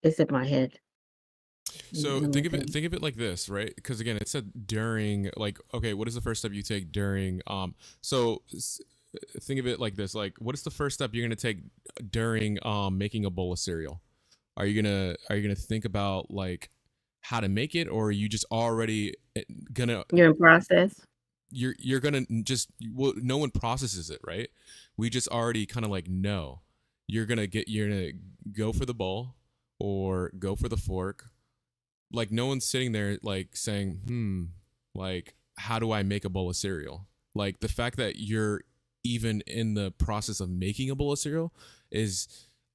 [SPEAKER 4] it's in my head.
[SPEAKER 1] So
[SPEAKER 4] Let me
[SPEAKER 1] think of it like this, right? Because again, it said during. Like, okay, what is the first step you take during? Think of it like this: like, what is the first step you're gonna take during making a bowl of cereal? Are you gonna think about like how to make it, or are you just already gonna
[SPEAKER 4] You're in process.
[SPEAKER 1] you're gonna just, well, no one processes it, right? We just already kind of like know. You're gonna go for the bowl or go for the fork. Like, no one's sitting there like saying, like, how do I make a bowl of cereal? Like, the fact that you're even in the process of making a bowl of cereal is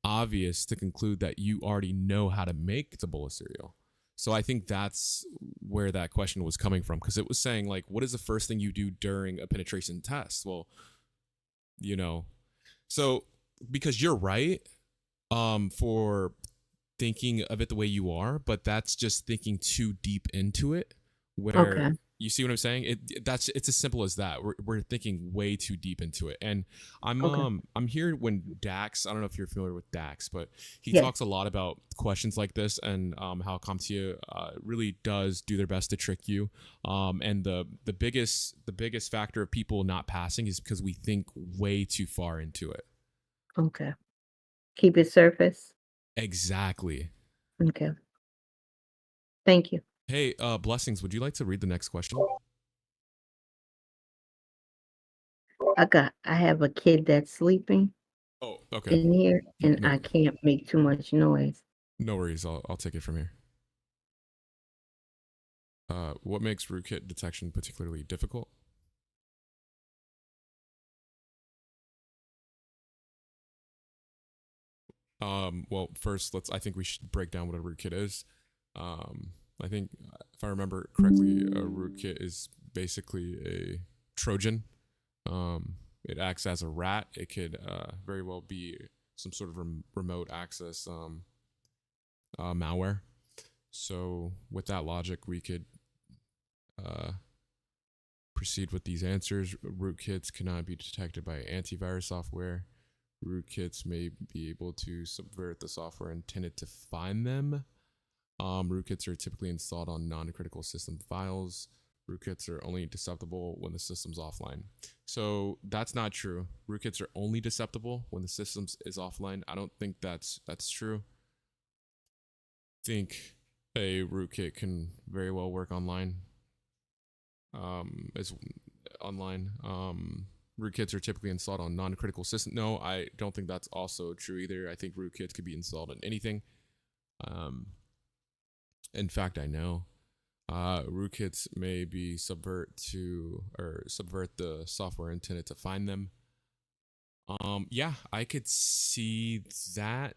[SPEAKER 1] obvious to conclude that you already know how to make the bowl of cereal. So I think that's where that question was coming from, because it was saying like, what is the first thing you do during a penetration test? Well, you know, so because you're right, for thinking of it the way you are, but that's just thinking too deep into it. Where,
[SPEAKER 4] Okay.
[SPEAKER 1] you see what I'm saying? It's as simple as that. We're thinking way too deep into it. And
[SPEAKER 4] Okay.
[SPEAKER 1] I'm here when Dax, I don't know if you're familiar with Dax, but he
[SPEAKER 4] Yes.
[SPEAKER 1] talks a lot about questions like this, and how CompTIA really does do their best to trick you. And the biggest factor of people not passing is because we think way too far into it.
[SPEAKER 4] Okay. Keep it surface.
[SPEAKER 1] Exactly.
[SPEAKER 4] Okay. Thank you.
[SPEAKER 1] Hey, Blessings, would you like to read the next question?
[SPEAKER 4] I have a kid that's sleeping
[SPEAKER 1] Oh, okay.
[SPEAKER 4] in here and
[SPEAKER 1] No,
[SPEAKER 4] I can't make too much noise.
[SPEAKER 1] no worries. I'll take it from here. What makes rootkit detection particularly difficult? Well, first, I think we should break down what a rootkit is. I think, if I remember correctly, a rootkit is basically a Trojan. It acts as a rat. It could very well be some sort of remote access malware. So, with that logic, we could uh, proceed with these answers. Rootkits cannot be detected by antivirus software. Rootkits may be able to subvert the software intended to find them. Rootkits are typically installed on non-critical system files. Rootkits are only deceptible when the system's offline. So that's not true. Rootkits are only deceptible when the system is offline. I don't think that's true. I think a rootkit can very well work online. As online. Rootkits are typically installed on non-critical systems. No, I don't think that's also true either. I think rootkits could be installed on anything. In fact, I know rootkits may be subvert the software intended to find them. Yeah, I could see that.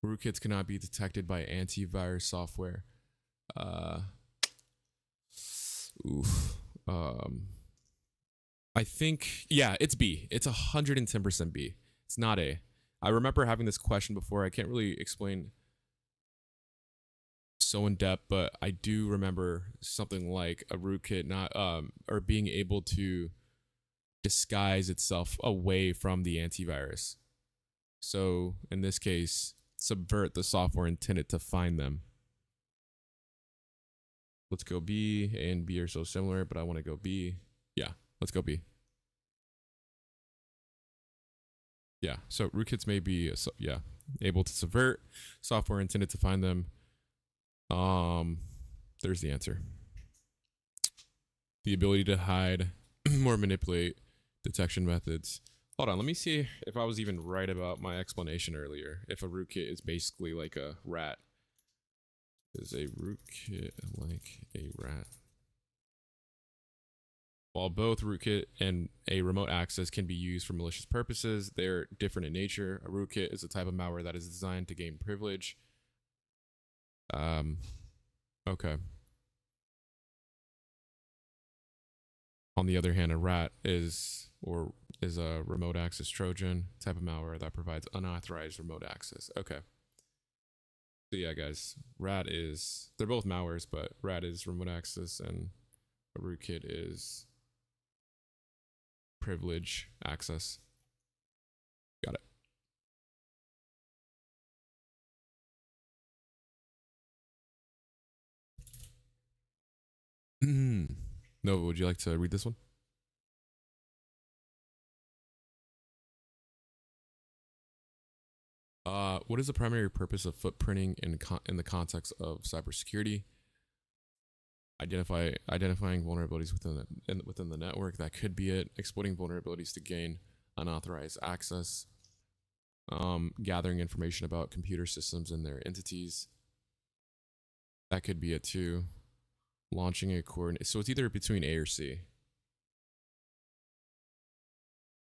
[SPEAKER 1] Rootkits cannot be detected by antivirus software. Oof. I think, yeah, it's B. It's 110% B. It's not A. I remember having this question before. I can't really explain so in depth, but I do remember something like a rootkit not or being able to disguise itself away from the antivirus. So in this case, subvert the software intended to find them. Let's go B. A and B are so similar, but I want to go B. Yeah, let's go B. Yeah, so rootkits may be able to subvert software intended to find them. There's the answer. The ability to hide or manipulate detection methods. Hold on, let me see if I was even right about my explanation earlier. If a rootkit is basically like a rat. Is a rootkit like a rat? While both rootkit and a remote access can be used for malicious purposes, they're different in nature. A rootkit is a type of malware that is designed to gain privilege. Okay. On the other hand, a rat is a remote access Trojan type of malware that provides unauthorized remote access. Okay. So yeah, guys, they're both malwares, but rat is remote access and a rootkit is privilege access. Got it. Nova, would you like to read this one? What is the primary purpose of footprinting in the context of cybersecurity? Identifying vulnerabilities within the network. That could be it. Exploiting vulnerabilities to gain unauthorized access. Gathering information about computer systems and their entities. That could be it too. Launching a coordinate. So it's either between A or C.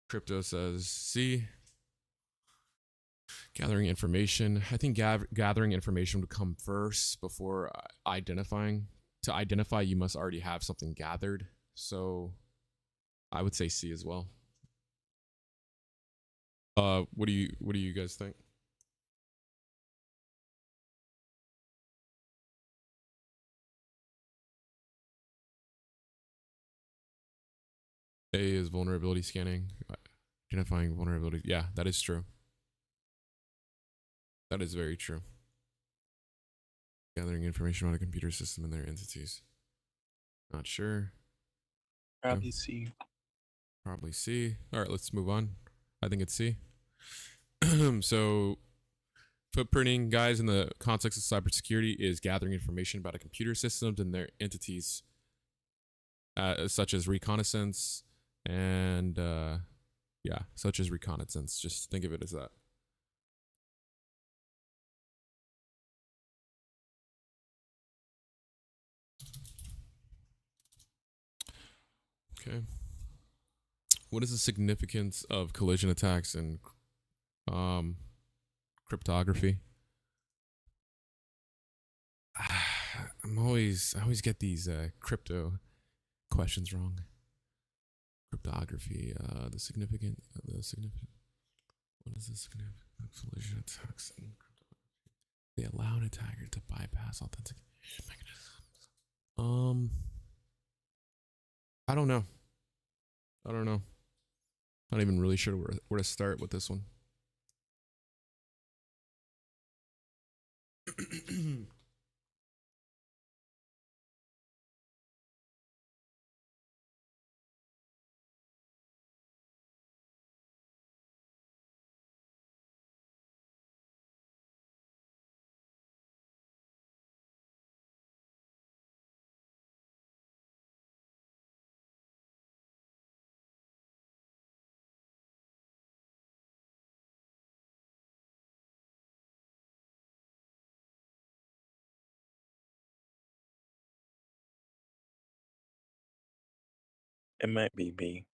[SPEAKER 1] Crypto says C. Gathering information. I think gathering information would come first before identifying. To identify, you must already have something gathered. So I would say C as well. What do you guys think? A is vulnerability scanning, identifying vulnerabilities. Yeah, that is true. That is very true. Gathering information about a computer system and their entities. Not sure.
[SPEAKER 2] Probably C.
[SPEAKER 1] Probably C. All right, let's move on. I think it's C. So, footprinting, guys, in the context of cybersecurity is gathering information about a computer systems and their entities, such as reconnaissance and, such as reconnaissance. Just think of it as that. Okay. What is the significance of collision attacks and cryptography? I always get these crypto questions wrong. Cryptography, the significant. What is the significant collision attacks and cryptography? They allow an attacker to bypass authentication mechanisms. I don't know. Not even really sure where to start with this one.
[SPEAKER 2] It might be B.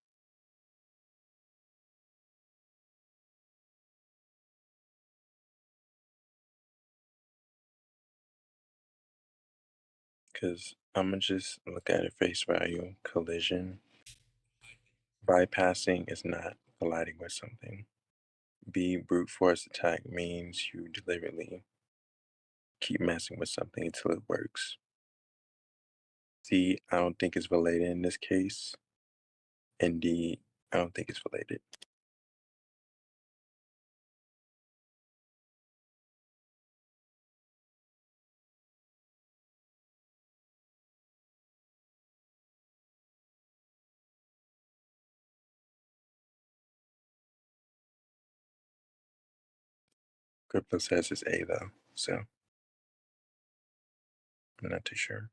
[SPEAKER 2] because I'm gonna just look at it face value. Collision. Bypassing is not colliding with something. B, brute force attack means you deliberately keep messing with something until it works. C, I don't think it's related in this case. And D, I don't think it's related. Crypto says it's A though, so I'm not too sure.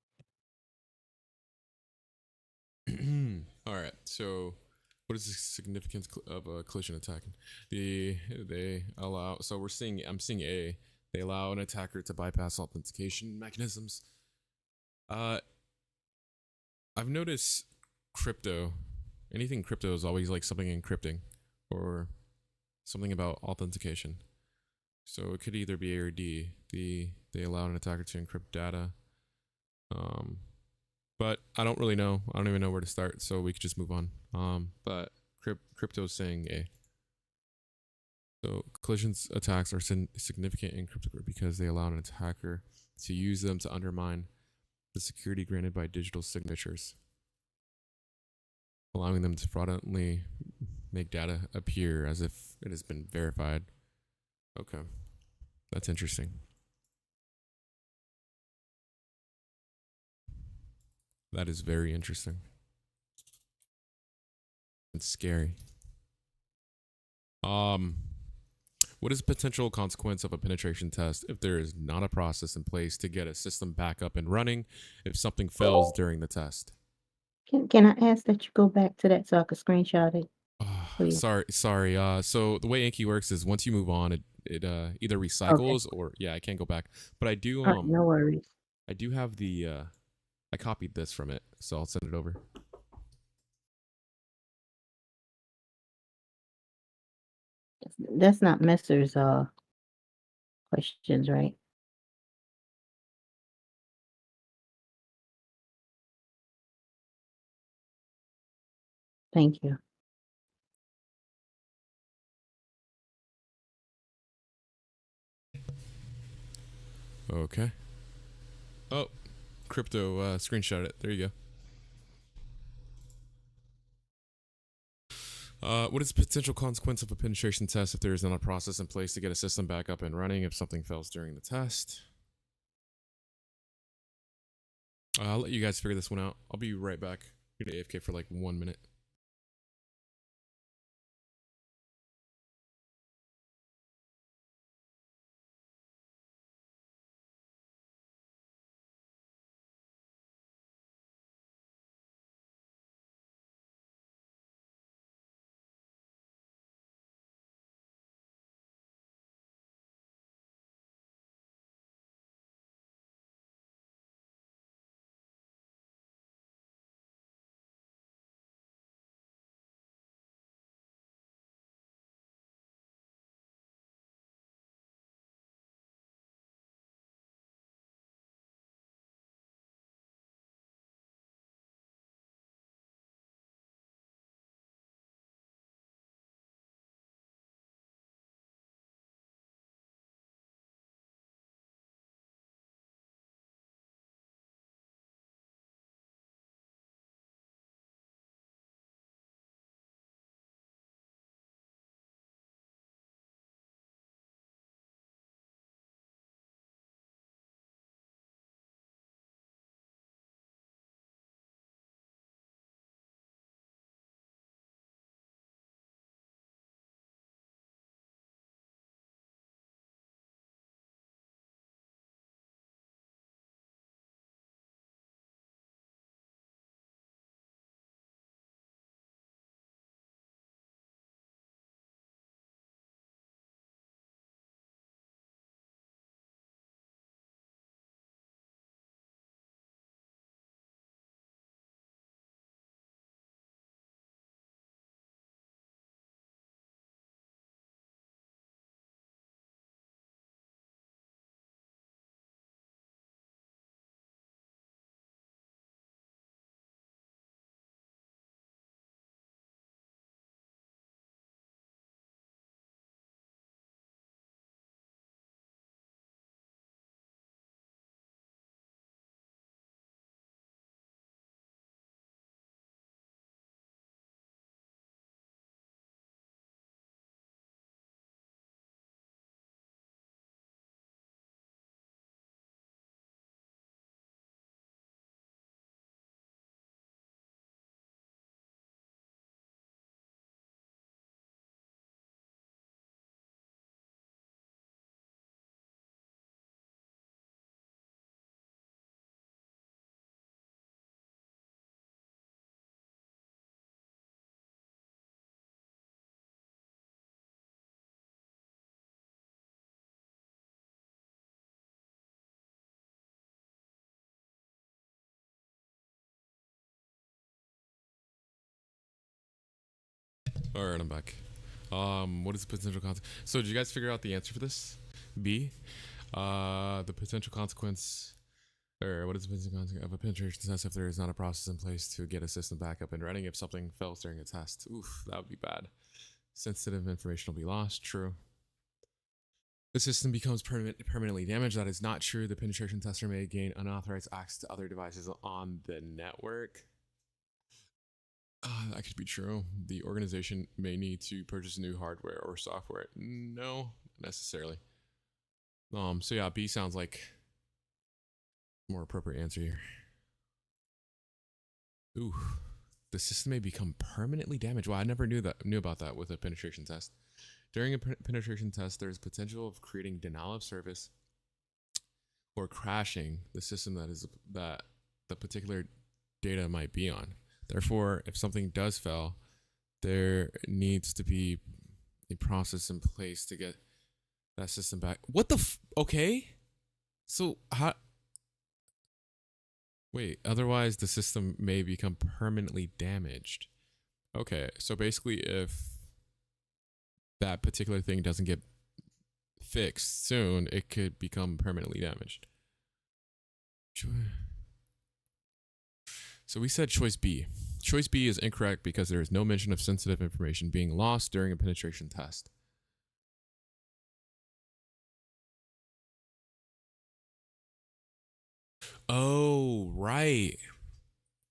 [SPEAKER 1] All right. So, what is the significance of a collision attack? They allow. So I'm seeing A. They allow an attacker to bypass authentication mechanisms. I've noticed crypto. Anything crypto is always like something encrypting, or something about authentication. So it could either be A or D. They allow an attacker to encrypt data. But I don't really know. I don't even know where to start, so we could just move on. But crypto's saying A. So collisions attacks are significant in cryptography because they allow an attacker to use them to undermine the security granted by digital signatures, allowing them to fraudulently make data appear as if it has been verified. Okay, that's interesting. That is very interesting. It's scary. What is the potential consequence of a penetration test if there is not a process in place to get a system back up and running if something fails during the test?
[SPEAKER 4] Can I ask that you go back to that so I could screenshot it, please?
[SPEAKER 1] Sorry. So the way Anki works is once you move on, it either
[SPEAKER 4] Okay.
[SPEAKER 1] recycles or yeah, I can't go back. But I do
[SPEAKER 4] All right, no worries.
[SPEAKER 1] I do have the I copied this from it, so I'll send it over.
[SPEAKER 4] That's not Messer's questions, right? Thank you.
[SPEAKER 1] Okay. Oh, crypto screenshot it. There you go. What is the potential consequence of a penetration test if there is not a process in place to get a system back up and running if something fails during the test? I'll let you guys figure this one out. I'll be right back. I'm gonna AFK for like 1 minute. All right, I'm back. What is the potential consequence? So did you guys figure out the answer for this? B. The potential consequence, or what is the potential consequence of a penetration test if there is not a process in place to get a system back up and running if something fails during a test? Oof, that would be bad. Sensitive information will be lost. True. The system becomes permanently damaged. That is not true. The penetration tester may gain unauthorized access to other devices on the network. That could be true. The organization may need to purchase new hardware or software. No, not necessarily. So yeah, B sounds like a more appropriate answer here. Ooh, the system may become permanently damaged. Well, I never knew about that with a penetration test. During a penetration test, there's potential of creating denial of service or crashing the system that the particular data might be on. Therefore, if something does fail, there needs to be a process in place to get that system back. What the okay? So how? Wait, otherwise the system may become permanently damaged. Okay, so basically if that particular thing doesn't get fixed soon, it could become permanently damaged. So we said choice B. Choice B is incorrect because there is no mention of sensitive information being lost during a penetration test. Oh, right.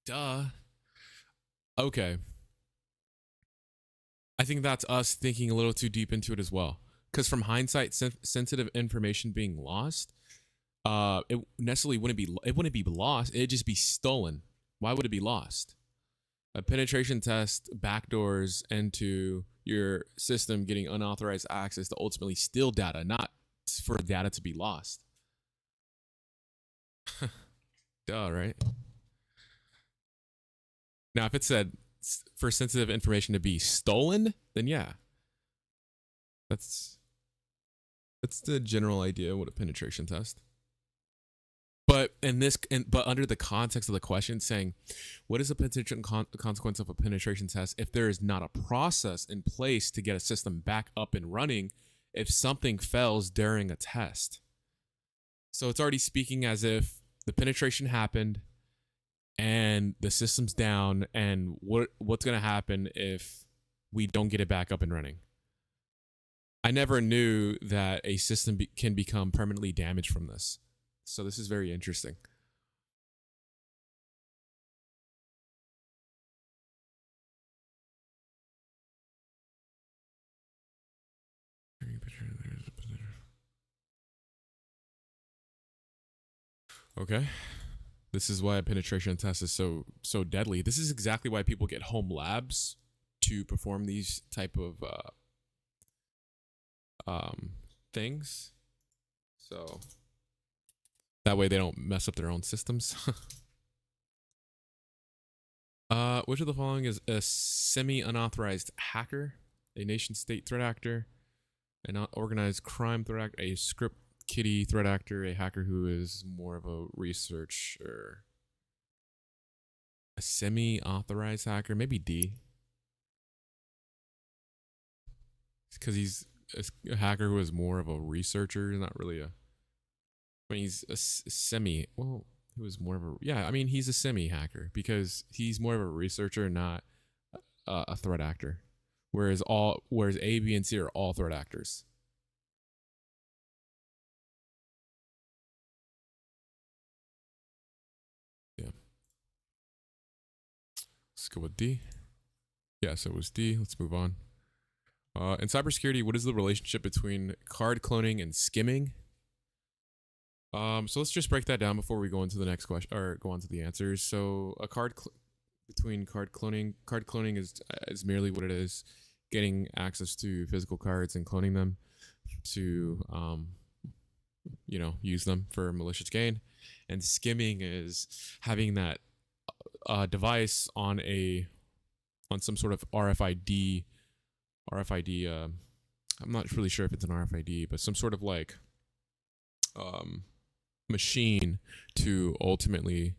[SPEAKER 1] Duh. Okay. I think that's us thinking a little too deep into it as well. Because from hindsight, sensitive information being lost, it necessarily wouldn't be lost. It'd just be stolen. Why would it be lost? A penetration test backdoors into your system getting unauthorized access to ultimately steal data, not for data to be lost. Duh, right? Now, if it said for sensitive information to be stolen, then yeah. That's the general idea of what a penetration test. But but under the context of the question, saying, what is the potential consequence of a penetration test if there is not a process in place to get a system back up and running if something fails during a test? So it's already speaking as if the penetration happened and the system's down, and what's going to happen if we don't get it back up and running. I never knew that a system can become permanently damaged from this. So this is very interesting. Okay. This is why a penetration test is so deadly. This is exactly why people get home labs to perform these type of things. So that way they don't mess up their own systems. Which of the following is a semi-unauthorized hacker, a nation-state threat actor, an organized crime threat actor, a script kiddie threat actor, a hacker who is more of a researcher, a semi-authorized hacker, maybe D, because he's a hacker who is more of a researcher, not really a. I mean, he's a semi. Well, who is more of a. Yeah, I mean, he's a semi-hacker because he's more of a researcher, not a threat actor. Whereas A, B, and C are all threat actors. Yeah. Let's go with D. Yeah, so it was D. Let's move on. In cybersecurity, what is the relationship between card cloning and skimming? So let's just break that down before we go into the next question or go on to the answers. So a between card cloning is merely what it is, getting access to physical cards and cloning them to use them for malicious gain, and skimming is having that device on some sort of RFID. I'm not really sure if it's an RFID, but some sort of like machine to ultimately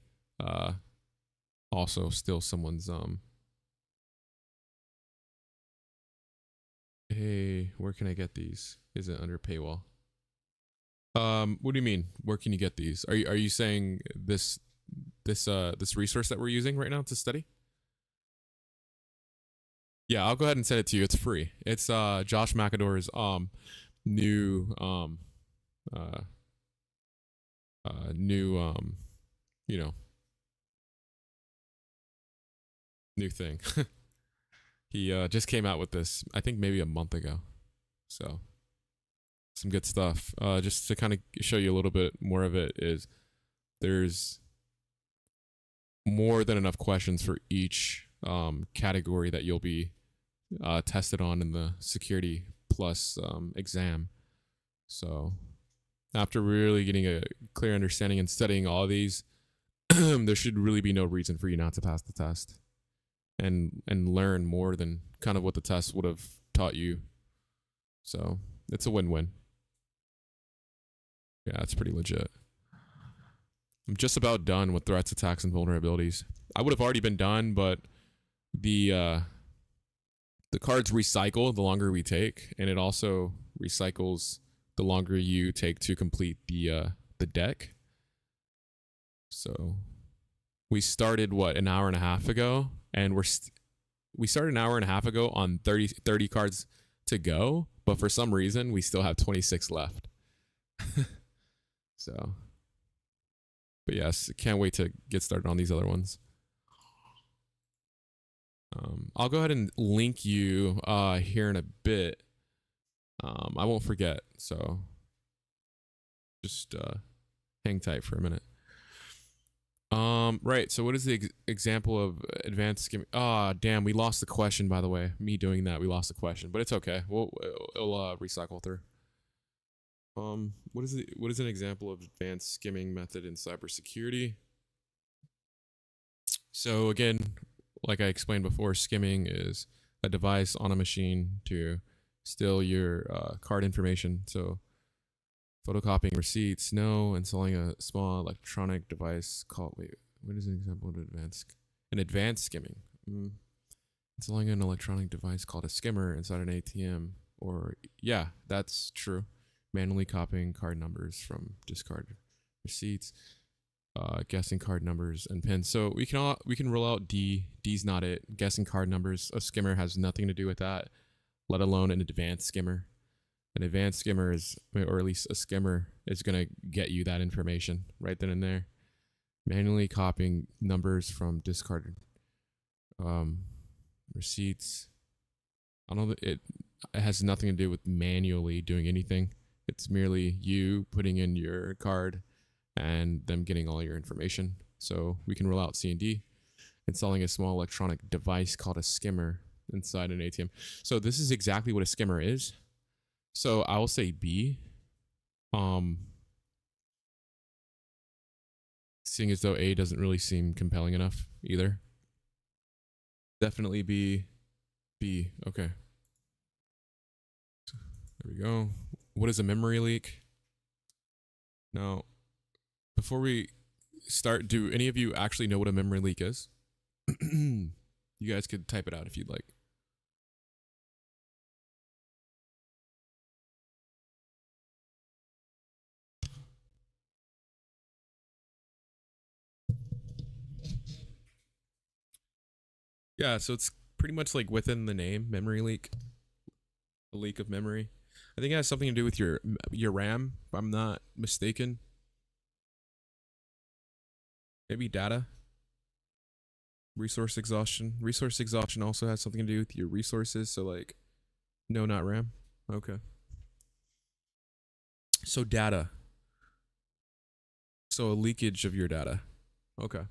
[SPEAKER 1] also steal someone's Hey, where can I get these? Is it under paywall? What do you mean? Where can you get these? Are you saying this resource that we're using right now to study? Yeah, I'll go ahead and send it to you. It's free. It's Josh McAdore's new uh new you know, new thing. He just came out with this, I think maybe a month ago. So some good stuff. Just to kind of show you a little bit more of it is there's more than enough questions for each category that you'll be tested on in the Security Plus exam. So after really getting a clear understanding and studying all of these, there should really be no reason for you not to pass the test and learn more than kind of what the test would have taught you. So it's a win-win. Yeah, it's pretty legit. I'm just about done with threats, attacks, and vulnerabilities. I would have already been done, but the cards recycle the longer we take, and it also recycles the longer you take to complete the deck. So we started an hour and a half ago, and we started an hour and a half ago on 30 cards to go, but for some reason we still have 26 left. So, but yes, can't wait to get started on these other ones. I'll go ahead and link you here in a bit. I won't forget, so just hang tight for a minute. Right, so what is the example of advanced skimming? Ah, damn, we lost the question, by the way. Me doing that, we lost the question, but it's okay. It'll recycle through. What is an example of advanced skimming method in cybersecurity? So again, like I explained before, skimming is a device on a machine to steal your card information. So photocopying receipts, no. Installing a small electronic device called, wait, what is an example of advanced skimming? Installing an electronic device called a skimmer inside an ATM, or yeah, that's true. Manually copying card numbers from discard receipts, guessing card numbers and pins. So we can rule out D. D's not it. Guessing card numbers. A skimmer has nothing to do with that, let alone an advanced skimmer. An advanced skimmer is, or at least a skimmer, is gonna get you that information right then and there. Manually copying numbers from discarded receipts. I don't know, it has nothing to do with manually doing anything. It's merely you putting in your card and them getting all your information. So we can rule out C and D. Installing a small electronic device called a skimmer inside an ATM. So this is exactly what a skimmer is. So I will say B. Seeing as though A doesn't really seem compelling enough either. Definitely B. B. Okay. There we go. What is a memory leak? Now, before we start, do any of you actually know what a memory leak is? You guys could type it out if you'd like. Yeah, so it's pretty much like within the name, memory leak. A leak of memory. I think it has something to do with your RAM, if I'm not mistaken. Maybe data. Resource exhaustion. Resource exhaustion also has something to do with your resources, so like, no, not RAM. Okay. So data. So a leakage of your data. Okay.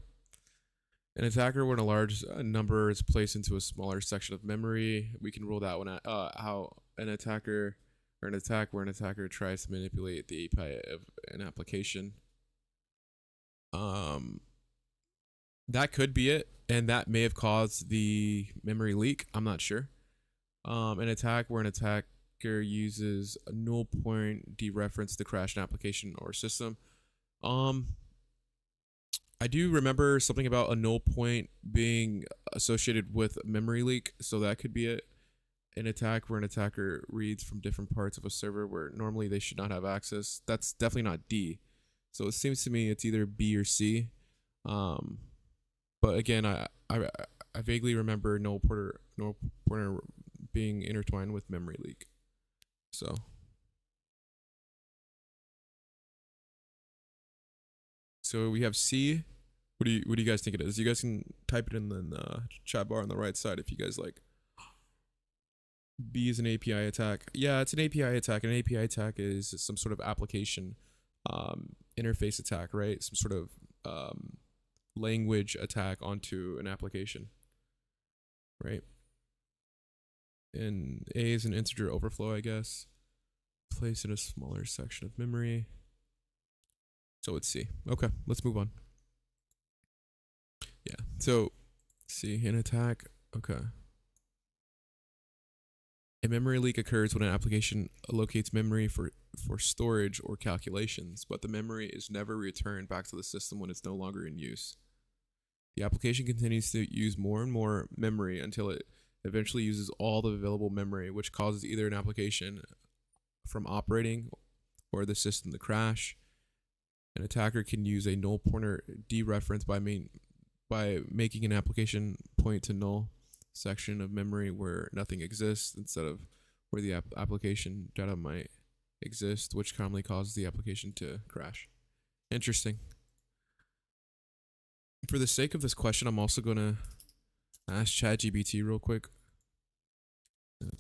[SPEAKER 1] An attacker, when a large number is placed into a smaller section of memory, we can rule that one out. How an attacker, or an attack where an attacker tries to manipulate the API of an application. That could be it, and that may have caused the memory leak. I'm not sure. An attack where an attacker uses a null point dereference to crash an application or system. I do remember something about a null point being associated with memory leak, so that could be it. an attack where an attacker reads from different parts of a server where normally they should not have access. That's definitely not D. So it seems to me it's either B or C. But again, I vaguely remember null pointer being intertwined with memory leak. So we have C. What do you guys think it is? You guys can type it in the chat bar on the right side if you guys like. B is an API attack. Yeah, it's an API attack. An API attack is some sort of application interface attack, right? Some sort of language attack onto an application, right? And A is an integer overflow, I guess. Place in a smaller section of memory. So it's C. Okay, let's move on. Yeah, so C, an attack. Okay. A memory leak occurs when an application allocates memory for storage or calculations, but the memory is never returned back to the system when it's no longer in use. The application continues to use more and more memory until it eventually uses all the available memory, which causes either an application from operating or the system to crash. An attacker can use a null pointer dereference by making an application point to null section of memory where nothing exists instead of where the application data might exist, which commonly causes the application to crash. Interesting. For the sake of this question, I'm also going to ask ChatGPT real quick.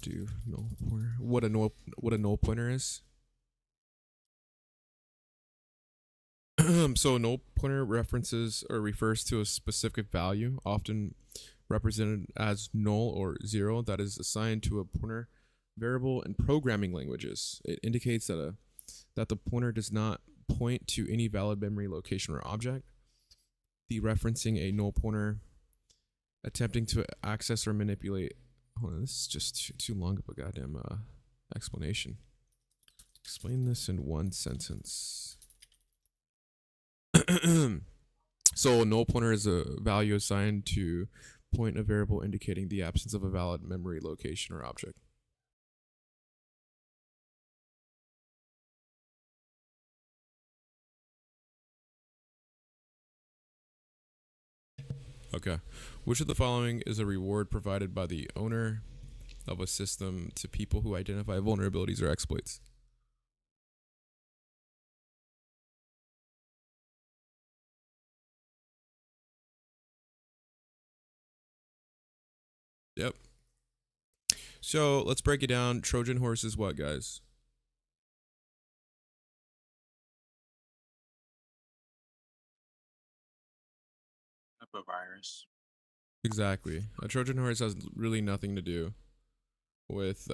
[SPEAKER 1] Do null pointer. What a null pointer is. So a null pointer references or refers to a specific value, often represented as null or 0, that is assigned to a pointer variable in programming languages. It indicates that the pointer does not point to any valid memory location or object. Dereferencing a null pointer, attempting to access or manipulate. Hold on, this is just too long of a goddamn explanation. Explain this in one sentence. So a null pointer is a value assigned to point a variable indicating the absence of a valid memory location or object. Okay. Which of the following is a reward provided by the owner of a system to people who identify vulnerabilities or exploits? Yep. So let's break it down. Trojan horse is what, guys?
[SPEAKER 2] A virus.
[SPEAKER 1] Exactly. A Trojan horse has really nothing to do with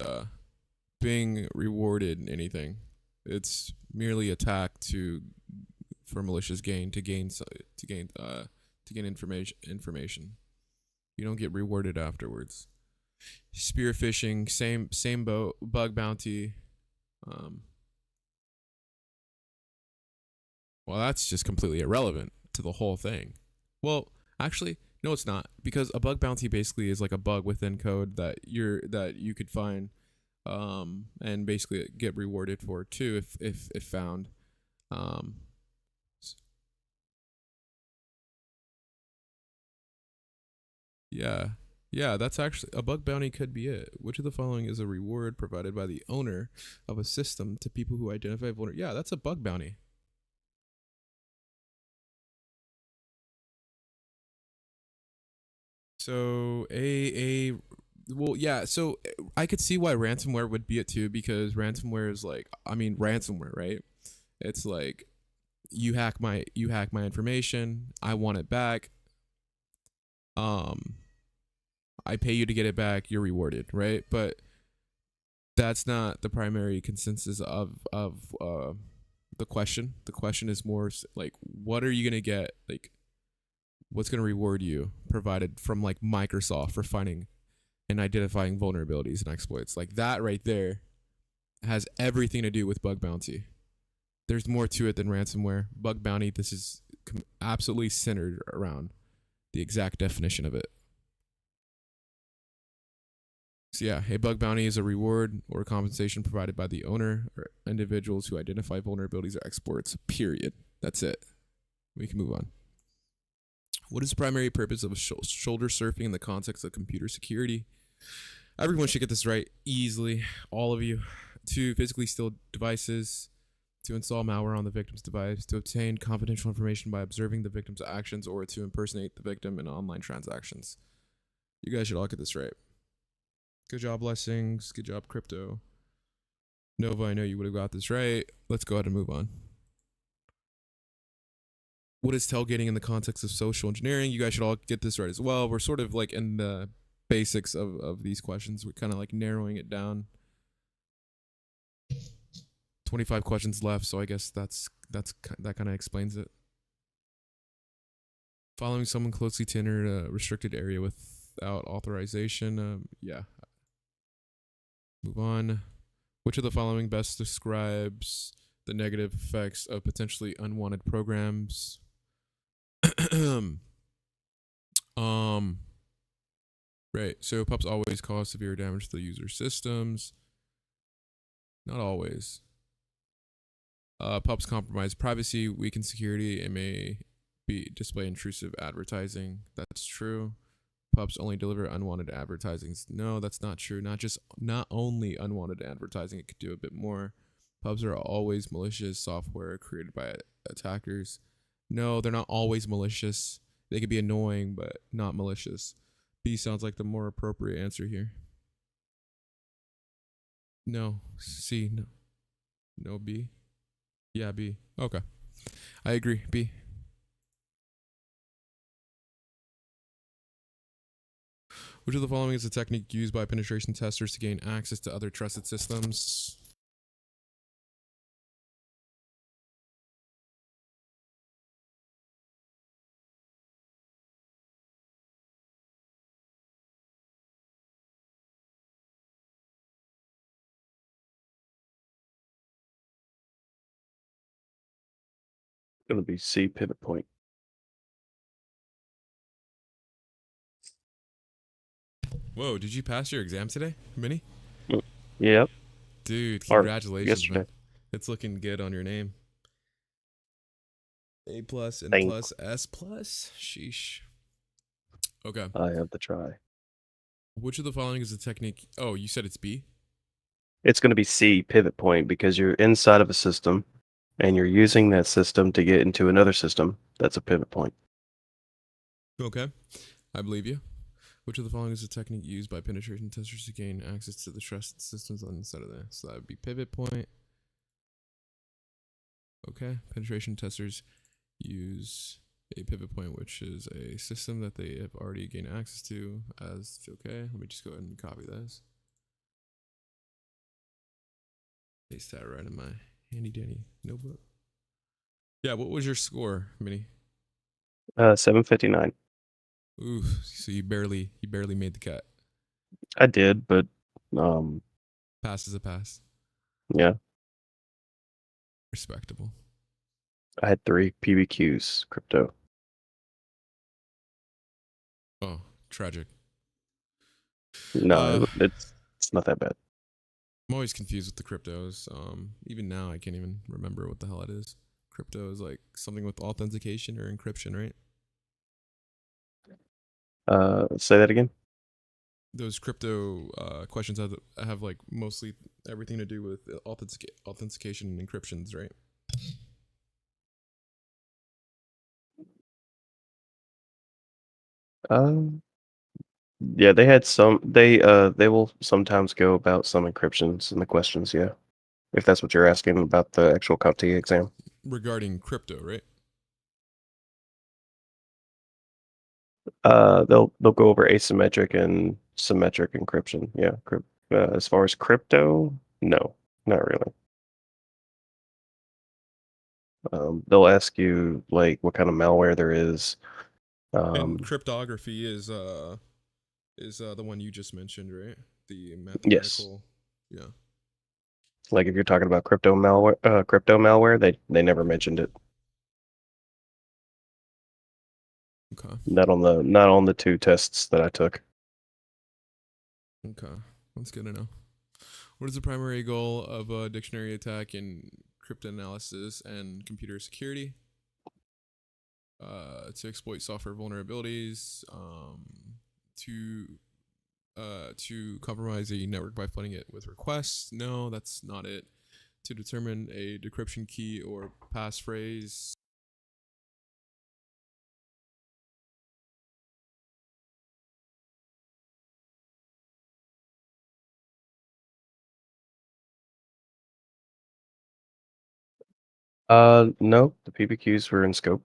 [SPEAKER 1] being rewarded in anything. It's merely attack for malicious gain to gain information. You don't get rewarded afterwards. Spear phishing, same boat. Bug bounty. Well, that's just completely irrelevant to the whole thing. Well, actually, no, it's not, because a bug bounty basically is like a bug within code that you could find, and basically get rewarded for too if found. Yeah, that's actually a bug bounty could be it. Which of the following is a reward provided by the owner of a system to people who identify vulnerabilities? Yeah, that's a bug bounty. So well, yeah, so I could see why ransomware would be it too, because ransomware is like, I mean, ransomware, right? It's like you hack my information, I want it back. I pay you to get it back, you're rewarded, right? But that's not the primary consensus of the question. The question is more like, what are you gonna get? Like, what's gonna reward you provided from like Microsoft for finding and identifying vulnerabilities and exploits? Like that right there has everything to do with bug bounty. There's more to it than ransomware. Bug bounty, this is absolutely centered around the exact definition of it. So yeah, a bug bounty is a reward or compensation provided by the owner or individuals who identify vulnerabilities or exploits. Period. That's it. We can move on. What is the primary purpose of shoulder surfing in the context of computer security? Everyone should get this right easily. All of you. To physically steal devices, to install malware on the victim's device, to obtain confidential information by observing the victim's actions, or to impersonate the victim in online transactions. You guys should all get this right. Good job, Blessings. Good job, Crypto. Nova, I know you would have got this right. Let's go ahead and move on. What is tailgating in the context of social engineering? You guys should all get this right as well. We're sort of like in the basics of these questions. We're kind of like narrowing it down. 25 questions left, so I guess that kind of explains it. Following someone closely to enter a restricted area without authorization. Yeah. Move on. Which of the following best describes the negative effects of potentially unwanted programs? Right. So pups always cause severe damage to the user systems. Not always. Pups compromise privacy, weaken security, and may display intrusive advertising. That's true. Pups only deliver unwanted advertising. No, that's not true. Not only unwanted advertising, it could do a bit more. Pups are always malicious software created by attackers. No, they're not always malicious. They could be annoying, but not malicious. B sounds like the more appropriate answer here. No. C. No. No, B. Yeah, B. Okay. I agree. B. Which of the following is a technique used by penetration testers to gain access to other trusted systems?
[SPEAKER 5] Going to be C, pivot point.
[SPEAKER 1] Whoa, did you pass your exam today, Minnie?
[SPEAKER 5] Yep.
[SPEAKER 1] Dude,
[SPEAKER 5] Or
[SPEAKER 1] congratulations, man.
[SPEAKER 5] yesterday.
[SPEAKER 1] It's looking good on your name. A+, N+,
[SPEAKER 5] Thanks.
[SPEAKER 1] S+. Sheesh. Okay.
[SPEAKER 5] I have the try.
[SPEAKER 1] Which of the following is a technique? Oh, you said it's B?
[SPEAKER 5] It's going to be C, pivot point, because you're inside of a system and you're using that system to get into another system. That's a pivot point.
[SPEAKER 1] Okay. I believe you. Which of the following is a technique used by penetration testers to gain access to the trusted systems on the side of there? So that would be pivot point. Okay. Penetration testers use a pivot point, which is a system that they have already gained access to as okay. Let me just go ahead and copy this. Paste that right in my handy dandy notebook. Yeah, what was your score, Minnie?
[SPEAKER 5] 759.
[SPEAKER 1] Ooh, so you barely made the cut.
[SPEAKER 5] I did, but
[SPEAKER 1] Pass is a pass.
[SPEAKER 5] yeah,
[SPEAKER 1] Respectable.
[SPEAKER 5] I had 3 PBQs, crypto.
[SPEAKER 1] Oh, tragic.
[SPEAKER 5] No, it's not that bad.
[SPEAKER 1] I'm always confused with the cryptos. Even now I can't even remember what the hell it is. Crypto is like something with authentication or encryption, right?
[SPEAKER 5] Say that again.
[SPEAKER 1] Those crypto questions have like mostly everything to do with authentication and encryptions, right?
[SPEAKER 5] Yeah, they had some. They will sometimes go about some encryptions in the questions. Yeah, if that's what you're asking about the actual CompTIA exam.
[SPEAKER 1] Regarding crypto, right?
[SPEAKER 5] They'll go over asymmetric and symmetric encryption. Yeah, as far as crypto, no, not really. They'll ask you like what kind of malware there is.
[SPEAKER 1] And cryptography is the one you just mentioned, right? The
[SPEAKER 5] Yes,
[SPEAKER 1] mathematical. Yeah.
[SPEAKER 5] like if you're talking about crypto malware, they never mentioned it.
[SPEAKER 1] Okay.
[SPEAKER 5] Not on the 2 tests that I took.
[SPEAKER 1] Okay. That's good to know. What is the primary goal of a dictionary attack in cryptanalysis and computer security? To exploit software vulnerabilities, to compromise a network by flooding it with requests. No, that's not it. To determine a decryption key or passphrase.
[SPEAKER 5] No, the PBQs were in scope.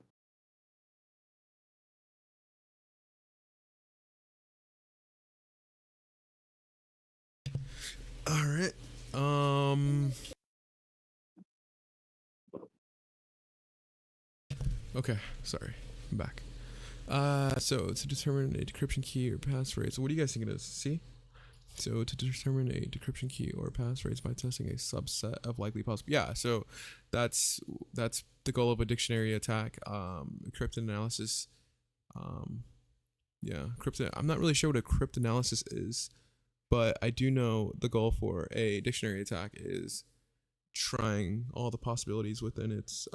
[SPEAKER 1] All right. Okay, sorry. I'm back. So to determine a decryption key or passphrase. So what do you guys think it is? C? So to determine a decryption key or passphrase by testing a subset of likely possible. Yeah, so that's the goal of a dictionary attack. Cryptanalysis. I'm not really sure what a cryptanalysis is, but I do know the goal for a dictionary attack is trying all the possibilities within its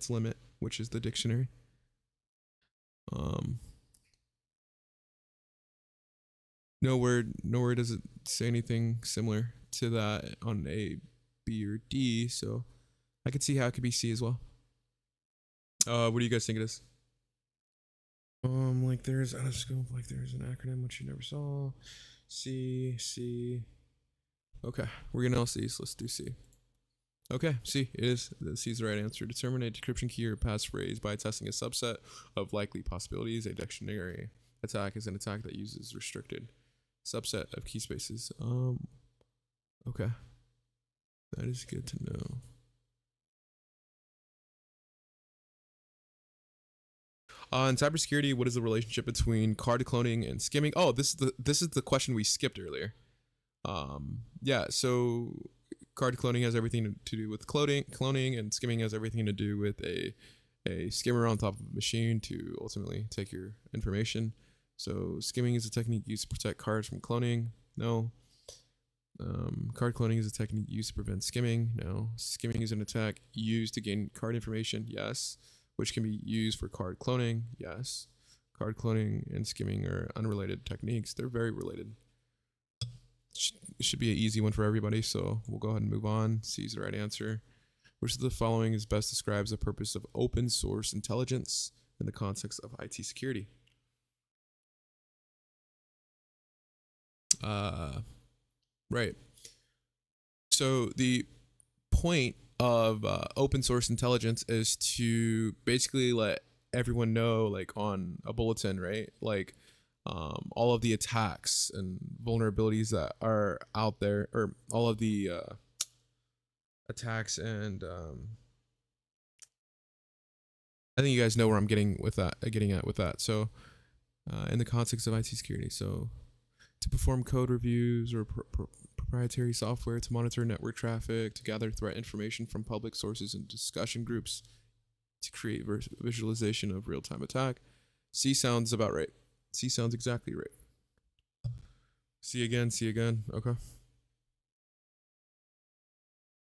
[SPEAKER 1] limit, which is the dictionary. Nowhere does it say anything similar to that on A, B, or D, so I could see how it could be C as well. What do you guys think it is? Like there's out of scope, like there's an acronym which you never saw. C. Okay, we're gonna all C, so let's do C. Okay, C, it is. C is the right answer. Determine a decryption key or passphrase by testing a subset of likely possibilities. A dictionary attack is an attack that uses restricted subset of key spaces. Okay. That is good to know. In cybersecurity, what is the relationship between card cloning and skimming? Oh, this is the question we skipped earlier. Yeah, so card cloning has everything to do with cloning, and skimming has everything to do with a skimmer on top of a machine to ultimately take your information. So skimming is a technique used to protect cards from cloning. No. Card cloning is a technique used to prevent skimming. No. Skimming is an attack used to gain card information. Yes. Which can be used for card cloning. Yes. Card cloning and skimming are unrelated techniques. They're very related. It should be an easy one for everybody, so we'll go ahead and move on. C is the right answer. Which of the following is best describes the purpose of open source intelligence in the context of IT security? Right. So the point of open source intelligence is to basically let everyone know, like on a bulletin, right? Like all of the attacks and vulnerabilities that are out there, or all of the attacks and I think you guys know where I'm getting at with that. So in the context of IT security, so to perform code reviews or proprietary software to monitor network traffic, to gather threat information from public sources and discussion groups, to create visualization of real-time attack. C sounds about right. C sounds exactly right. C again. Okay.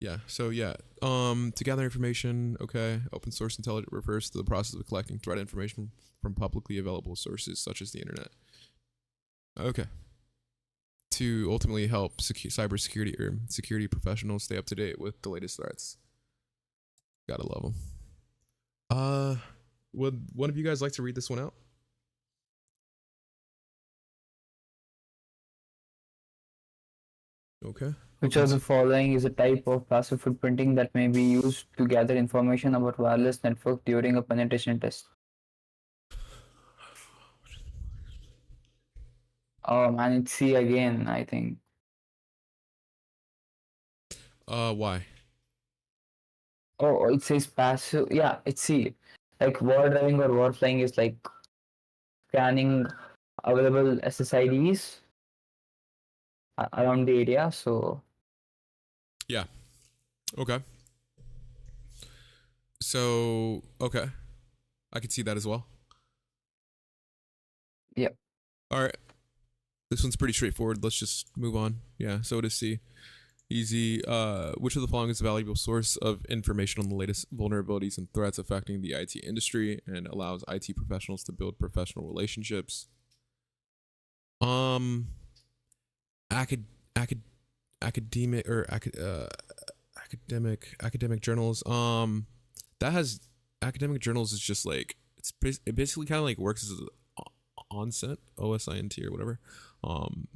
[SPEAKER 1] Yeah, so yeah. To gather information, okay. Open source intelligence refers to the process of collecting threat information from publicly available sources such as the internet. Okay. To ultimately help cybersecurity or security professionals stay up to date with the latest threats. Gotta love them. Would one of you guys like to read this one out? Okay.
[SPEAKER 3] Which of the following is a type of passive footprinting that may be used to gather information about wireless network during a penetration test? Oh man, it's C again, I think.
[SPEAKER 1] Why?
[SPEAKER 3] Oh, it says passive. Yeah, it's C. Like war driving or war flying is like scanning available SSIDs around the area. So
[SPEAKER 1] Yeah. Okay. So, okay. I could see that as well.
[SPEAKER 3] yeah.
[SPEAKER 1] All right. This one's pretty straightforward. Let's just move on. Yeah, so to C. Easy. Which of the following is a valuable source of information on the latest vulnerabilities and threats affecting the IT industry and allows IT professionals to build professional relationships? Acad, acad, academic or academic journals. That has academic journals is just like it basically kind of like works as OSINT, OSINT or whatever.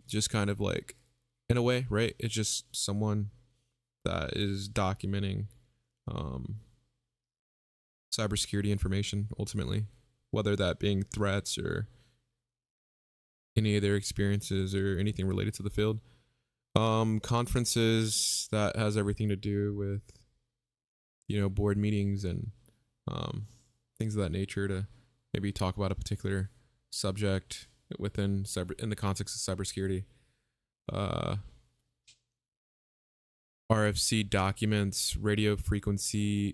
[SPEAKER 1] Just kind of like in a way, right? It's just someone that is documenting cybersecurity information ultimately, whether that being threats or any of their experiences or anything related to the field. Conferences, that has everything to do with, board meetings and things of that nature to maybe talk about a particular subject within in the context of cybersecurity. RFC documents, radio frequency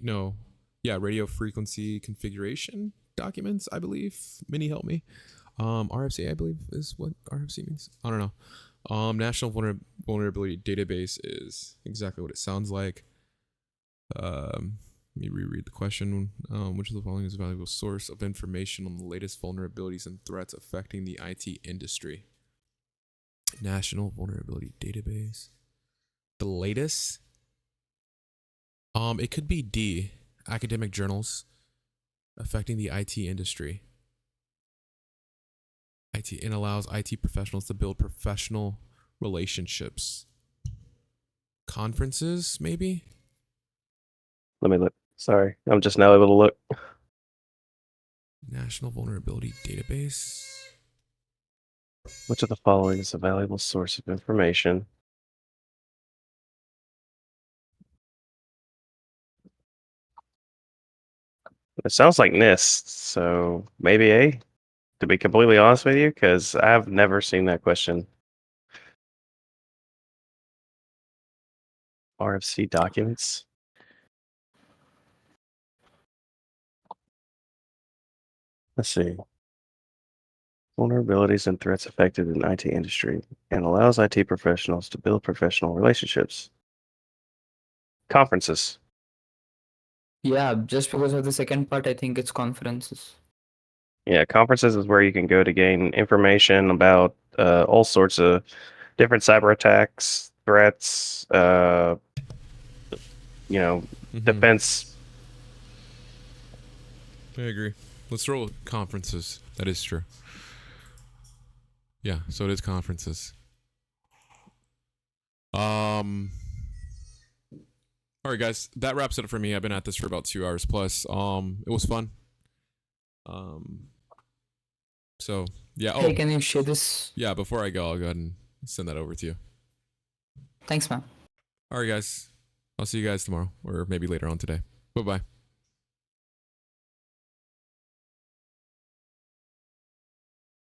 [SPEAKER 1] configuration documents, I believe. Minnie, help me. RFC, I believe, is what RFC means. I don't know. National Vulnerability Database is exactly what it sounds like. Let me reread the question. Which of the following is a valuable source of information on the latest vulnerabilities and threats affecting the IT industry? National Vulnerability Database. The latest? It could be D. Academic journals affecting the IT industry. IT and allows IT professionals to build professional relationships. Conferences, maybe?
[SPEAKER 5] Let me look. Sorry, I'm just now able to look.
[SPEAKER 1] National Vulnerability Database.
[SPEAKER 5] Which of the following is a valuable source of information? It sounds like NIST, so maybe A, to be completely honest with you, because I've never seen that question. RFC documents. Let's see. Vulnerabilities and threats affected in IT industry and allows IT professionals to build professional relationships. Conferences.
[SPEAKER 3] Yeah, just because of the second part, I think it's conferences.
[SPEAKER 5] Yeah, conferences is where you can go to gain information about all sorts of different cyber attacks, threats, defense.
[SPEAKER 1] I agree. Let's roll with conferences. That is true. Yeah, so it is conferences. All right, guys, that wraps it up for me. I've been at this for about 2 hours plus. It was fun. So yeah.
[SPEAKER 3] Hey, can you share this?
[SPEAKER 1] Yeah. Before I go, I'll go ahead and send that over to you.
[SPEAKER 3] Thanks, man.
[SPEAKER 1] All right, guys. I'll see you guys tomorrow, or maybe later on today. Bye-bye.